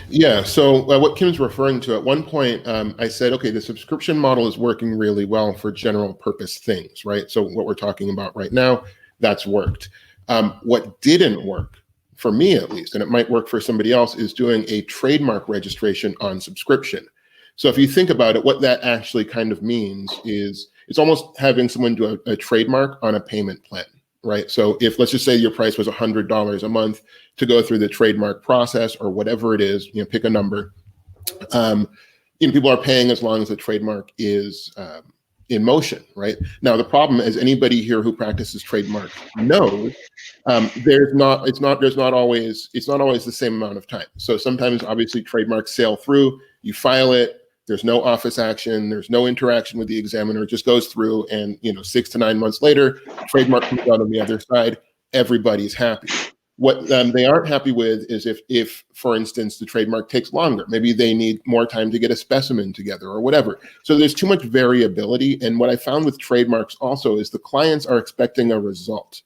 Yeah, so what Kim's referring to, at one point, I said, okay, the subscription model is working really well for general purpose things, right? So what we're talking about right now, that's worked. What didn't work, for me at least, and it might work for somebody else, is doing a trademark registration on subscription. So if you think about it, what that actually kind of means is it's almost having someone do a trademark on a payment plan, right? So if, let's just say your price was $100 a month to go through the trademark process or whatever it is, pick a number. People are paying as long as the trademark is in motion, right? Now, the problem, as anybody here who practices trademark knows, it's not always the same amount of time. So sometimes, obviously, trademarks sail through, you file it, there's no office action, there's no interaction with the examiner, it just goes through, and 6 to 9 months later, trademark comes out on the other side, everybody's happy. What they aren't happy with is if, for instance, the trademark takes longer. Maybe they need more time to get a specimen together or whatever. So there's too much variability. And what I found with trademarks also is the clients are expecting a result.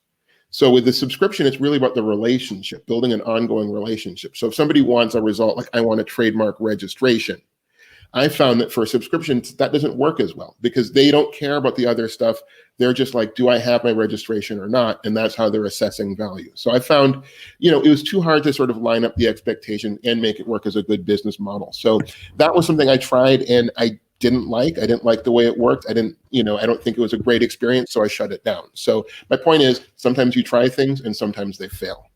So with the subscription, it's really about the relationship, building an ongoing relationship. So if somebody wants a result, like I want a trademark registration, I found that for subscriptions, that doesn't work as well because they don't care about the other stuff. They're just like, do I have my registration or not? And that's how they're assessing value. So I found, it was too hard to sort of line up the expectation and make it work as a good business model. So that was something I tried and I didn't like. I didn't like the way it worked. I don't think it was a great experience, so I shut it down. So my point is, sometimes you try things and sometimes they fail.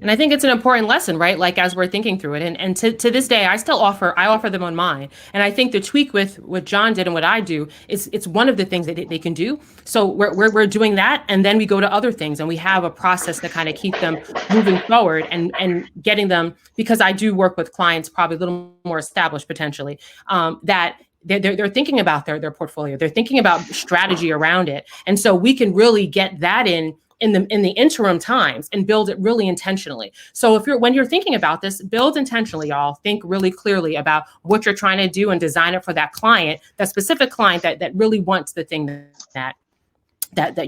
And I think it's an important lesson, right? Like as we're thinking through it, and to this day, I offer them on mine. And I think the tweak with what Jon did and what I do is it's one of the things that they can do. So we're doing that, and then we go to other things, and we have a process to kind of keep them moving forward and getting them, because I do work with clients probably a little more established potentially, that they're thinking about their portfolio, they're thinking about strategy around it, and so we can really get that in the interim times and build it really intentionally. So when you're thinking about this, build intentionally, y'all. Think really clearly about what you're trying to do and design it for that client, that specific client that really wants the thing that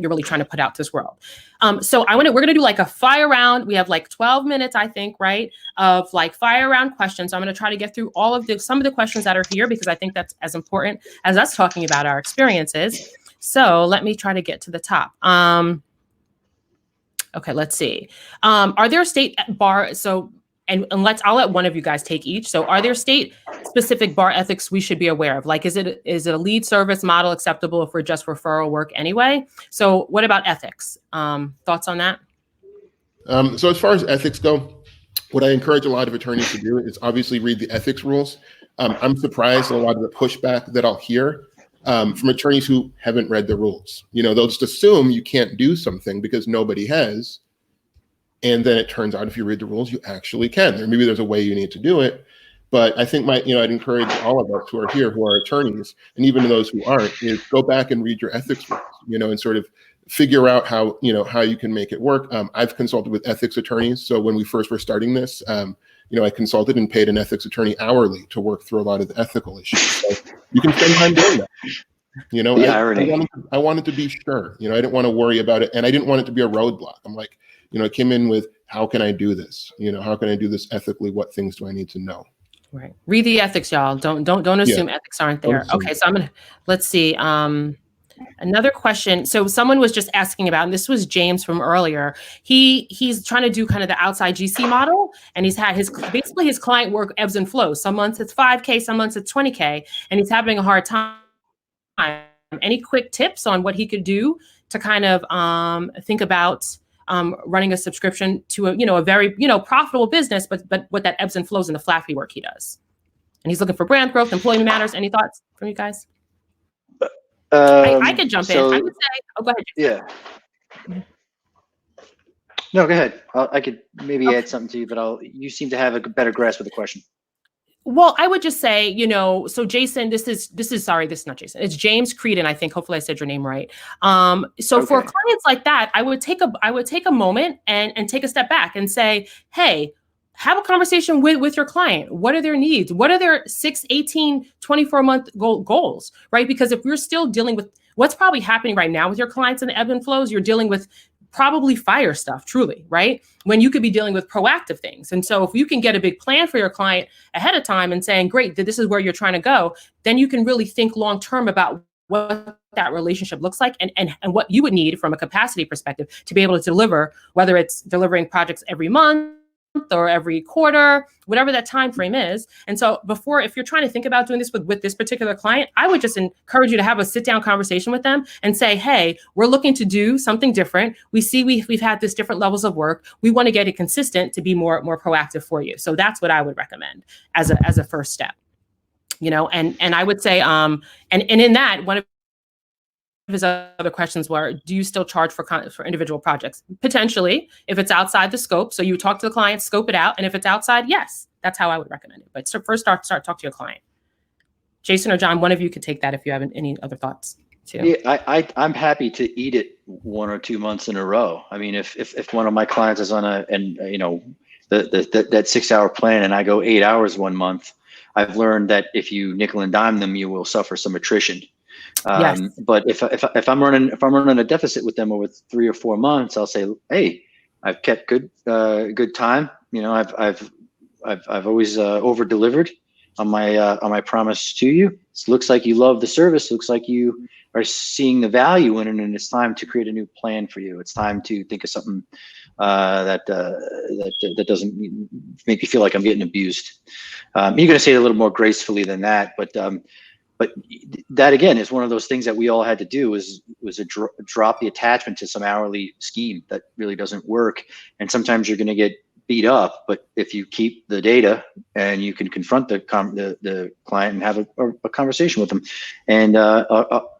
you're really trying to put out to this world. So we're gonna do like a fire round. We have like 12 minutes, I think, right, of like fire round questions. So I'm gonna try to get through some of the questions that are here because I think that's as important as us talking about our experiences. So let me try to get to the top. Okay, let's see. Are there state bar? So, I'll let one of you guys take each. So, are there state-specific bar ethics we should be aware of? Like, is it a lead service model acceptable if we're just referral work anyway? So, what about ethics? Thoughts on that? So, as far as ethics go, what I encourage a lot of attorneys to do is obviously read the ethics rules. I'm surprised at a lot of the pushback that I'll hear from attorneys who haven't read the rules. They'll just assume you can't do something because nobody has. And then it turns out if you read the rules, you actually can. Maybe there's a way you need to do it. But I think I'd encourage all of us who are here, who are attorneys, and even those who aren't, is go back and read your ethics rules, and sort of figure out how you can make it work. I've consulted with ethics attorneys. So when we first were starting this, I consulted and paid an ethics attorney hourly to work through a lot of the ethical issues. So you can spend time doing that. The irony. I wanted to be sure. I didn't want to worry about it, and I didn't want it to be a roadblock. I'm like, I came in with, how can I do this? How can I do this ethically? What things do I need to know? Right. Read the ethics, y'all. Don't assume ethics aren't there. Okay, so let's see. Another question. So someone was just asking about, and this was James from earlier. He's trying to do kind of the outside GC model, and he's had basically his client work ebbs and flows. Some months it's 5K, some months it's 20K, and he's having a hard time. Any quick tips on what he could do to kind of think about running a subscription to a very profitable business, but what that ebbs and flows in the flat fee work he does? And he's looking for brand growth, employment matters. Any thoughts from you guys? I could jump in. I would say, go ahead. Yeah. No, go ahead. I could maybe add something to you, but you seem to have a better grasp of the question. Well, I would just say, so Jason, this is not Jason. It's James Creedon, I think. Hopefully I said your name right. So for clients like that, I would take a moment and take a step back and say, hey, have a conversation with your client. What are their needs? What are their 6, 18, 24-month goals, right? Because if we're still dealing with what's probably happening right now with your clients and the ebb and flows, you're dealing with probably fire stuff, truly, right? When you could be dealing with proactive things. And so if you can get a big plan for your client ahead of time and saying, great, this is where you're trying to go, then you can really think long-term about what that relationship looks like and what you would need from a capacity perspective to be able to deliver, whether it's delivering projects every month or every quarter, whatever that time frame is. And so if you're trying to think about doing this with this particular client, I would just encourage you to have a sit down conversation with them and say, hey, we're looking to do something different. We see we've had this different levels of work. We want to get it consistent to be more proactive for you. So that's what I would recommend as a first step, and I would say, and in that, one of his other questions were, do you still charge for individual projects? Potentially, if it's outside the scope. So you talk to the client, scope it out. And if it's outside, yes, that's how I would recommend it. But first start talk to your client. Jason or John, one of you could take that if you have any other thoughts too. Yeah, I'm happy to eat it 1 or 2 months in a row. I mean, if one of my clients is on that 6-hour plan and I go 8 hours 1 month, I've learned that if you nickel and dime them, you will suffer some attrition. Yes. But if I'm running a deficit with them over 3 or 4 months, I'll say, hey, I've kept good time. I've always over delivered on my promise to you. It looks like you love the service. Looks like you are seeing the value in it, and it's time to create a new plan for you. It's time to think of something that doesn't make me feel like I'm getting abused. You're going to say it a little more gracefully than that, but that again is one of those things that we all had to do was drop the attachment to some hourly scheme that really doesn't work. And sometimes you're going to get beat up, but if you keep the data and you can confront the client and have a conversation with them and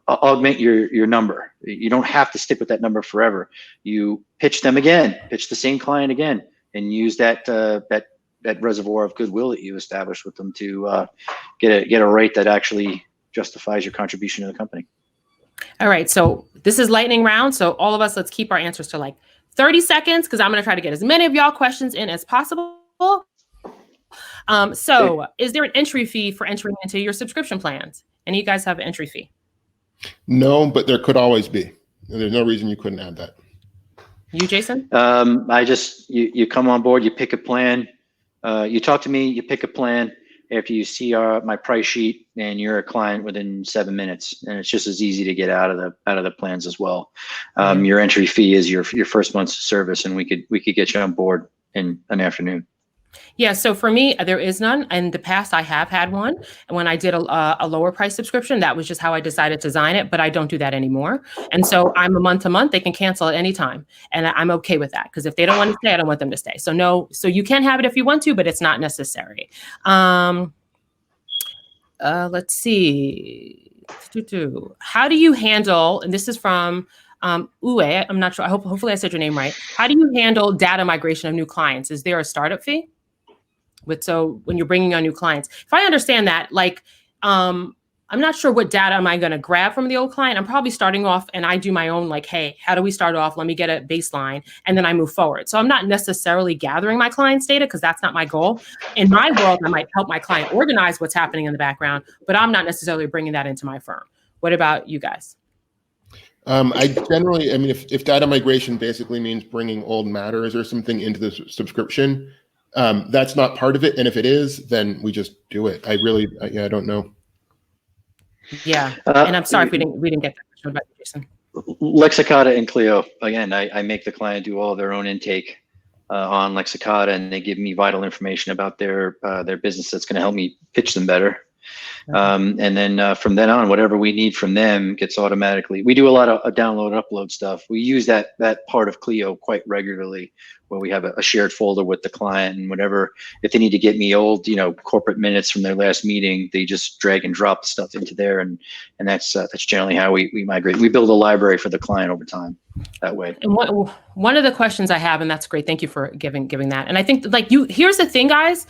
augment your number. You don't have to stick with that number forever. You pitch them again, pitch the same client again, and use that reservoir of goodwill that you established with them to get a rate that actually justifies your contribution to the company. All right, so this is lightning round. So all of us, let's keep our answers to like 30 seconds because I'm going to try to get as many of y'all questions in as possible. So is there an entry fee for entering into your subscription plans? Any of you guys have an entry fee? No, but there could always be. There's no reason you couldn't add that. You, Jason? You come on board, you pick a plan. You talk to me, you pick a plan after you see my price sheet, and you're a client within 7 minutes, and it's just as easy to get out of the plans as well. Your entry fee is your first month's service, and we could get you on board in an afternoon. Yeah, so for me, there is none. In the past, I have had one. And when I did a lower price subscription, that was just how I decided to design it, but I don't do that anymore. And so I'm a month to month, they can cancel at any time. And I'm okay with that because if they don't want to stay, I don't want them to stay. So no, so you can have it if you want to, but it's not necessary. Let's see. How do you handle, and this is from Uwe, I'm not sure, hopefully I said your name right. How do you handle data migration of new clients? Is there a startup fee? So when you're bringing on new clients, if I understand that, like I'm not sure what data am I going to grab from the old client. I'm probably starting off and I do my own, like, hey, how do we start off? Let me get a baseline and then I move forward. So I'm not necessarily gathering my client's data because that's not my goal. In my world, I might help my client organize what's happening in the background, but I'm not necessarily bringing that into my firm. What about you guys? I generally, I mean, if data migration basically means bringing old matters or something into the subscription, that's not part of it. And if it is, then we just do it. I don't know. Yeah, and I'm sorry if we didn't get that question about Jason. Lexicata and Clio. Again, I make the client do all their own intake on Lexicata, and they give me vital information about their business that's going to help me pitch them better. And then from then on, whatever we need from them gets automatically. We do a lot of download and upload stuff. We use that part of Clio quite regularly, where we have a shared folder with the client, and whatever, if they need to get me old, corporate minutes from their last meeting, they just drag and drop the stuff into there, and that's generally how we migrate. We build a library for the client over time that way. And one of the questions I have, and that's great, thank you for giving that. And I think here's the thing, guys.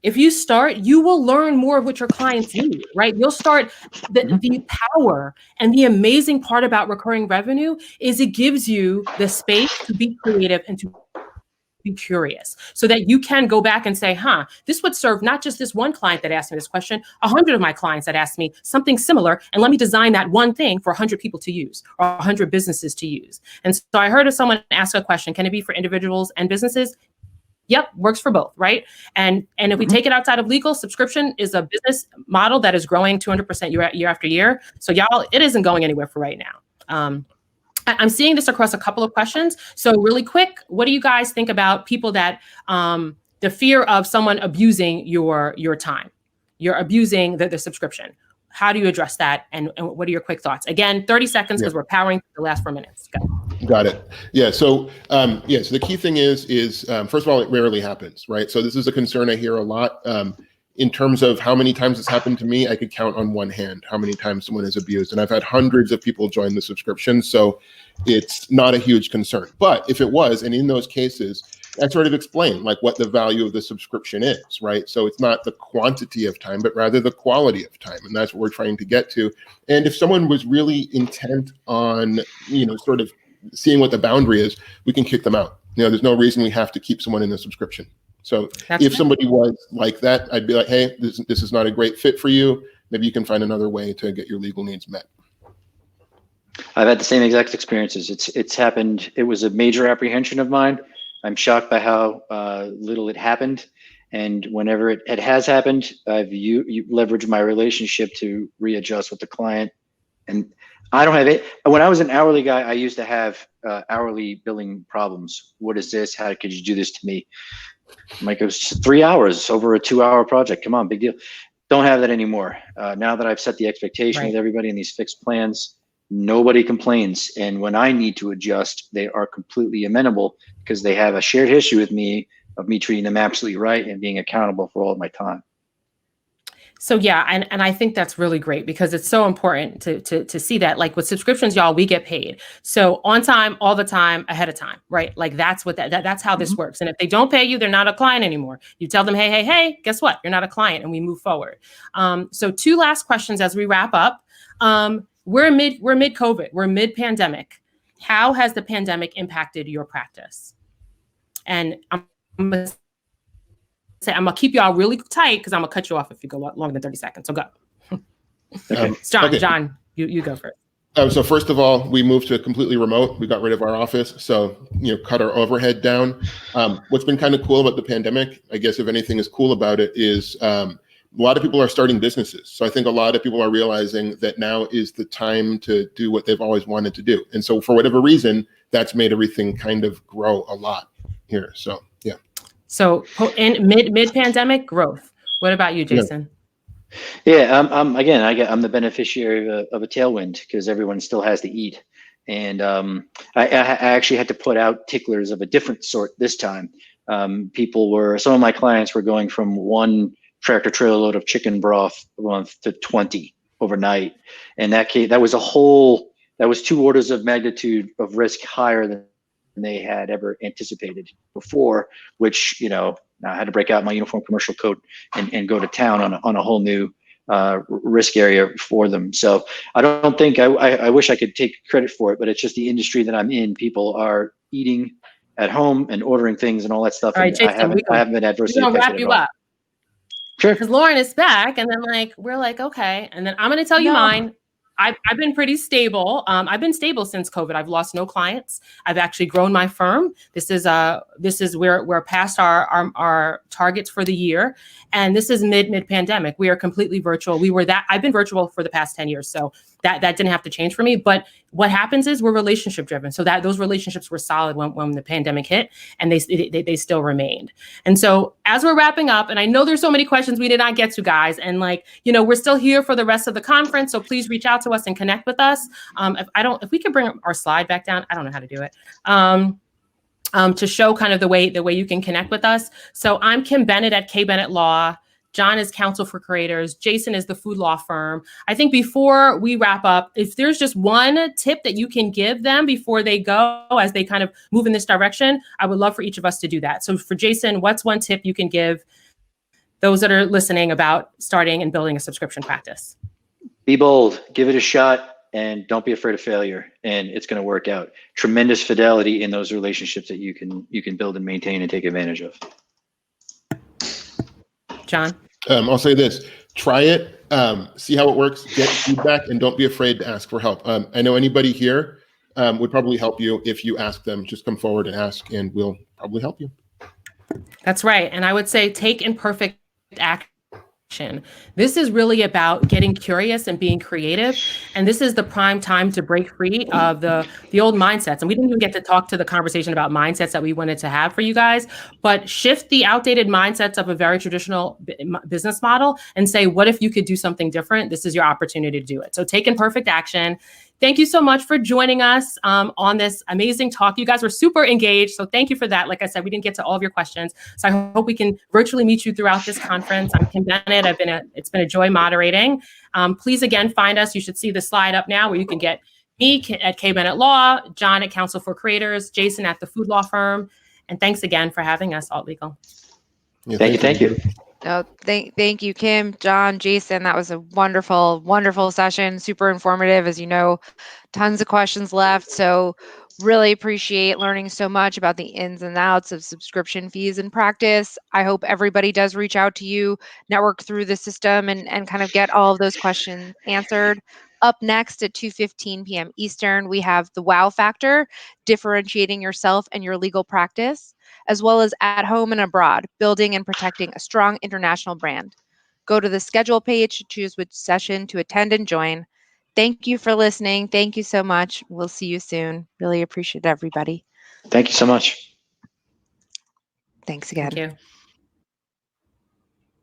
If you start, you will learn more of what your clients need, right? You'll start, the power and the amazing part about recurring revenue is it gives you the space to be creative and to be curious so that you can go back and say, this would serve not just this one client that asked me this question, 100 of my clients that asked me something similar, and let me design that one thing for 100 people to use or 100 businesses to use. And so I heard of someone ask a question, can it be for individuals and businesses? Yep, works for both, right? And if we take it outside of legal, subscription is a business model that is growing 200% year after year. So y'all, it isn't going anywhere for right now. I'm seeing this across a couple of questions. So really quick, what do you guys think about people that, the fear of someone abusing your time? You're abusing the subscription. How do you address that? And what are your quick thoughts? Again, 30 seconds because we're powering through the last 4 minutes. Go. Got it. Yeah. So, so the key thing is first of all, it rarely happens, right? So this is a concern I hear a lot. In terms of how many times it's happened to me, I could count on one hand how many times someone has abused. And I've had hundreds of people join the subscription. So it's not a huge concern. But if it was, and in those cases, I sort of explain like what the value of the subscription is, right? So it's not the quantity of time, but rather the quality of time. And that's what we're trying to get to. And if someone was really intent on, sort of seeing what the boundary is, we can kick them out. There's no reason we have to keep someone in the subscription. So if somebody was like that, I'd be like, hey, this is not a great fit for you. Maybe you can find another way to get your legal needs met. I've had the same exact experiences. It's happened. It was a major apprehension of mine. I'm shocked by how little it happened. And whenever it has happened, I've leveraged my relationship to readjust with the client. And I don't have it. When I was an hourly guy, I used to have hourly billing problems. What is this? How could you do this to me? I'm like, it was just 3 hours over a 2-hour project. Come on, big deal. Don't have that anymore. Now that I've set the expectation with everybody in these fixed plans, nobody complains. And when I need to adjust, they are completely amenable because they have a shared history with me of me treating them absolutely right and being accountable for all of my time. So yeah, and I think that's really great because it's so important to see that. Like with subscriptions, y'all, we get paid. So on time, all the time, ahead of time, right? Like that's what that's how this works. And if they don't pay you, they're not a client anymore. You tell them, hey, guess what? You're not a client, and we move forward. So 2 last questions as we wrap up. We're mid-COVID, we're mid-pandemic. How has the pandemic impacted your practice? And I'm gonna keep y'all really tight because I'm gonna cut you off if you go longer than 30 seconds. So go. John, you go first. So first of all, we moved to completely remote. We got rid of our office, so cut our overhead down. What's been kind of cool about the pandemic, I guess if anything is cool about it, is a lot of people are starting businesses. So I think a lot of people are realizing that now is the time to do what they've always wanted to do. And so for whatever reason, that's made everything kind of grow a lot here. So yeah. So in mid-pandemic growth. What about you, Jason? Yeah, I'm the beneficiary of a tailwind because everyone still has to eat. And I actually had to put out ticklers of a different sort this time. Some of my clients were going from 1 tractor trailer load of chicken broth a month to 20 overnight. And that was 2 orders of magnitude of risk higher than they had ever anticipated before, which, I had to break out my uniform commercial code and go to town on a whole new risk area for them. So I don't think I wish I could take credit for it, but it's just the industry that I'm in. People are eating at home and ordering things and all that stuff, All right, and Jason, I haven't been adversely we're gonna affected wrap at you all. up Sure. because Lauren is back, and then we're like, okay, and then I'm gonna tell you mine. I've been pretty stable. I've been stable since COVID. I've lost no clients. I've actually grown my firm. This is we're past our targets for the year, and this is mid pandemic. We are completely virtual. I've been virtual for the past 10 years, so that didn't have to change for me. But what happens is we're relationship driven, so that those relationships were solid when the pandemic hit, and they still remained. And so as we're wrapping up, and I know there's so many questions we did not get to, guys, and we're still here for the rest of the conference, so please reach out to us and connect with us. If we could bring our slide back down, I don't know how to do it. To show kind of the way you can connect with us. So I'm Kim Bennett at K Bennett Law. Jon is Counsel for Creators. Jason is the food law firm. I think before we wrap up, if there's just one tip that you can give them before they go, as they kind of move in this direction, I would love for each of us to do that. So for Jason, what's one tip you can give those that are listening about starting and building a subscription practice? Be bold, give it a shot, and don't be afraid of failure, and it's going to work out. Tremendous fidelity in those relationships that you can build and maintain and take advantage of. Jon? I'll say this: try it, see how it works, get feedback, and don't be afraid to ask for help. I know anybody here would probably help you if you ask them. Just come forward and ask, and we'll probably help you. That's right. And I would say take imperfect action. This is really about getting curious and being creative. And this is the prime time to break free of the old mindsets. And we didn't even get to talk to the conversation about mindsets that we wanted to have for you guys, but shift the outdated mindsets of a very traditional business model and say, what if you could do something different? This is your opportunity to do it. So take imperfect action. Thank you so much for joining us on this amazing talk. You guys were super engaged, so thank you for that. Like I said, we didn't get to all of your questions, so I hope we can virtually meet you throughout this conference. I'm Kim Bennett. It's been a joy moderating. Please, again, find us. You should see the slide up now where you can get me at K Bennett Law, Jon at Counsel for Creators, Jason at the food law firm. And thanks again for having us, Alt Legal. Yeah, Thank you. No, thank you, Kim, Jon, Jason. That was a wonderful, wonderful session. Super informative. As you know, tons of questions left. So really appreciate learning so much about the ins and outs of subscription fees in practice. I hope everybody does reach out to you, network through the system, and kind of get all of those questions answered. Up next at 2:15 p.m. Eastern, we have the wow factor, differentiating yourself and your legal practice, as well as at home and abroad, building and protecting a strong international brand. Go to the schedule page to choose which session to attend and join. Thank you for listening. Thank you so much. We'll see you soon. Really appreciate everybody. Thank you so much. Thanks again. Thank you.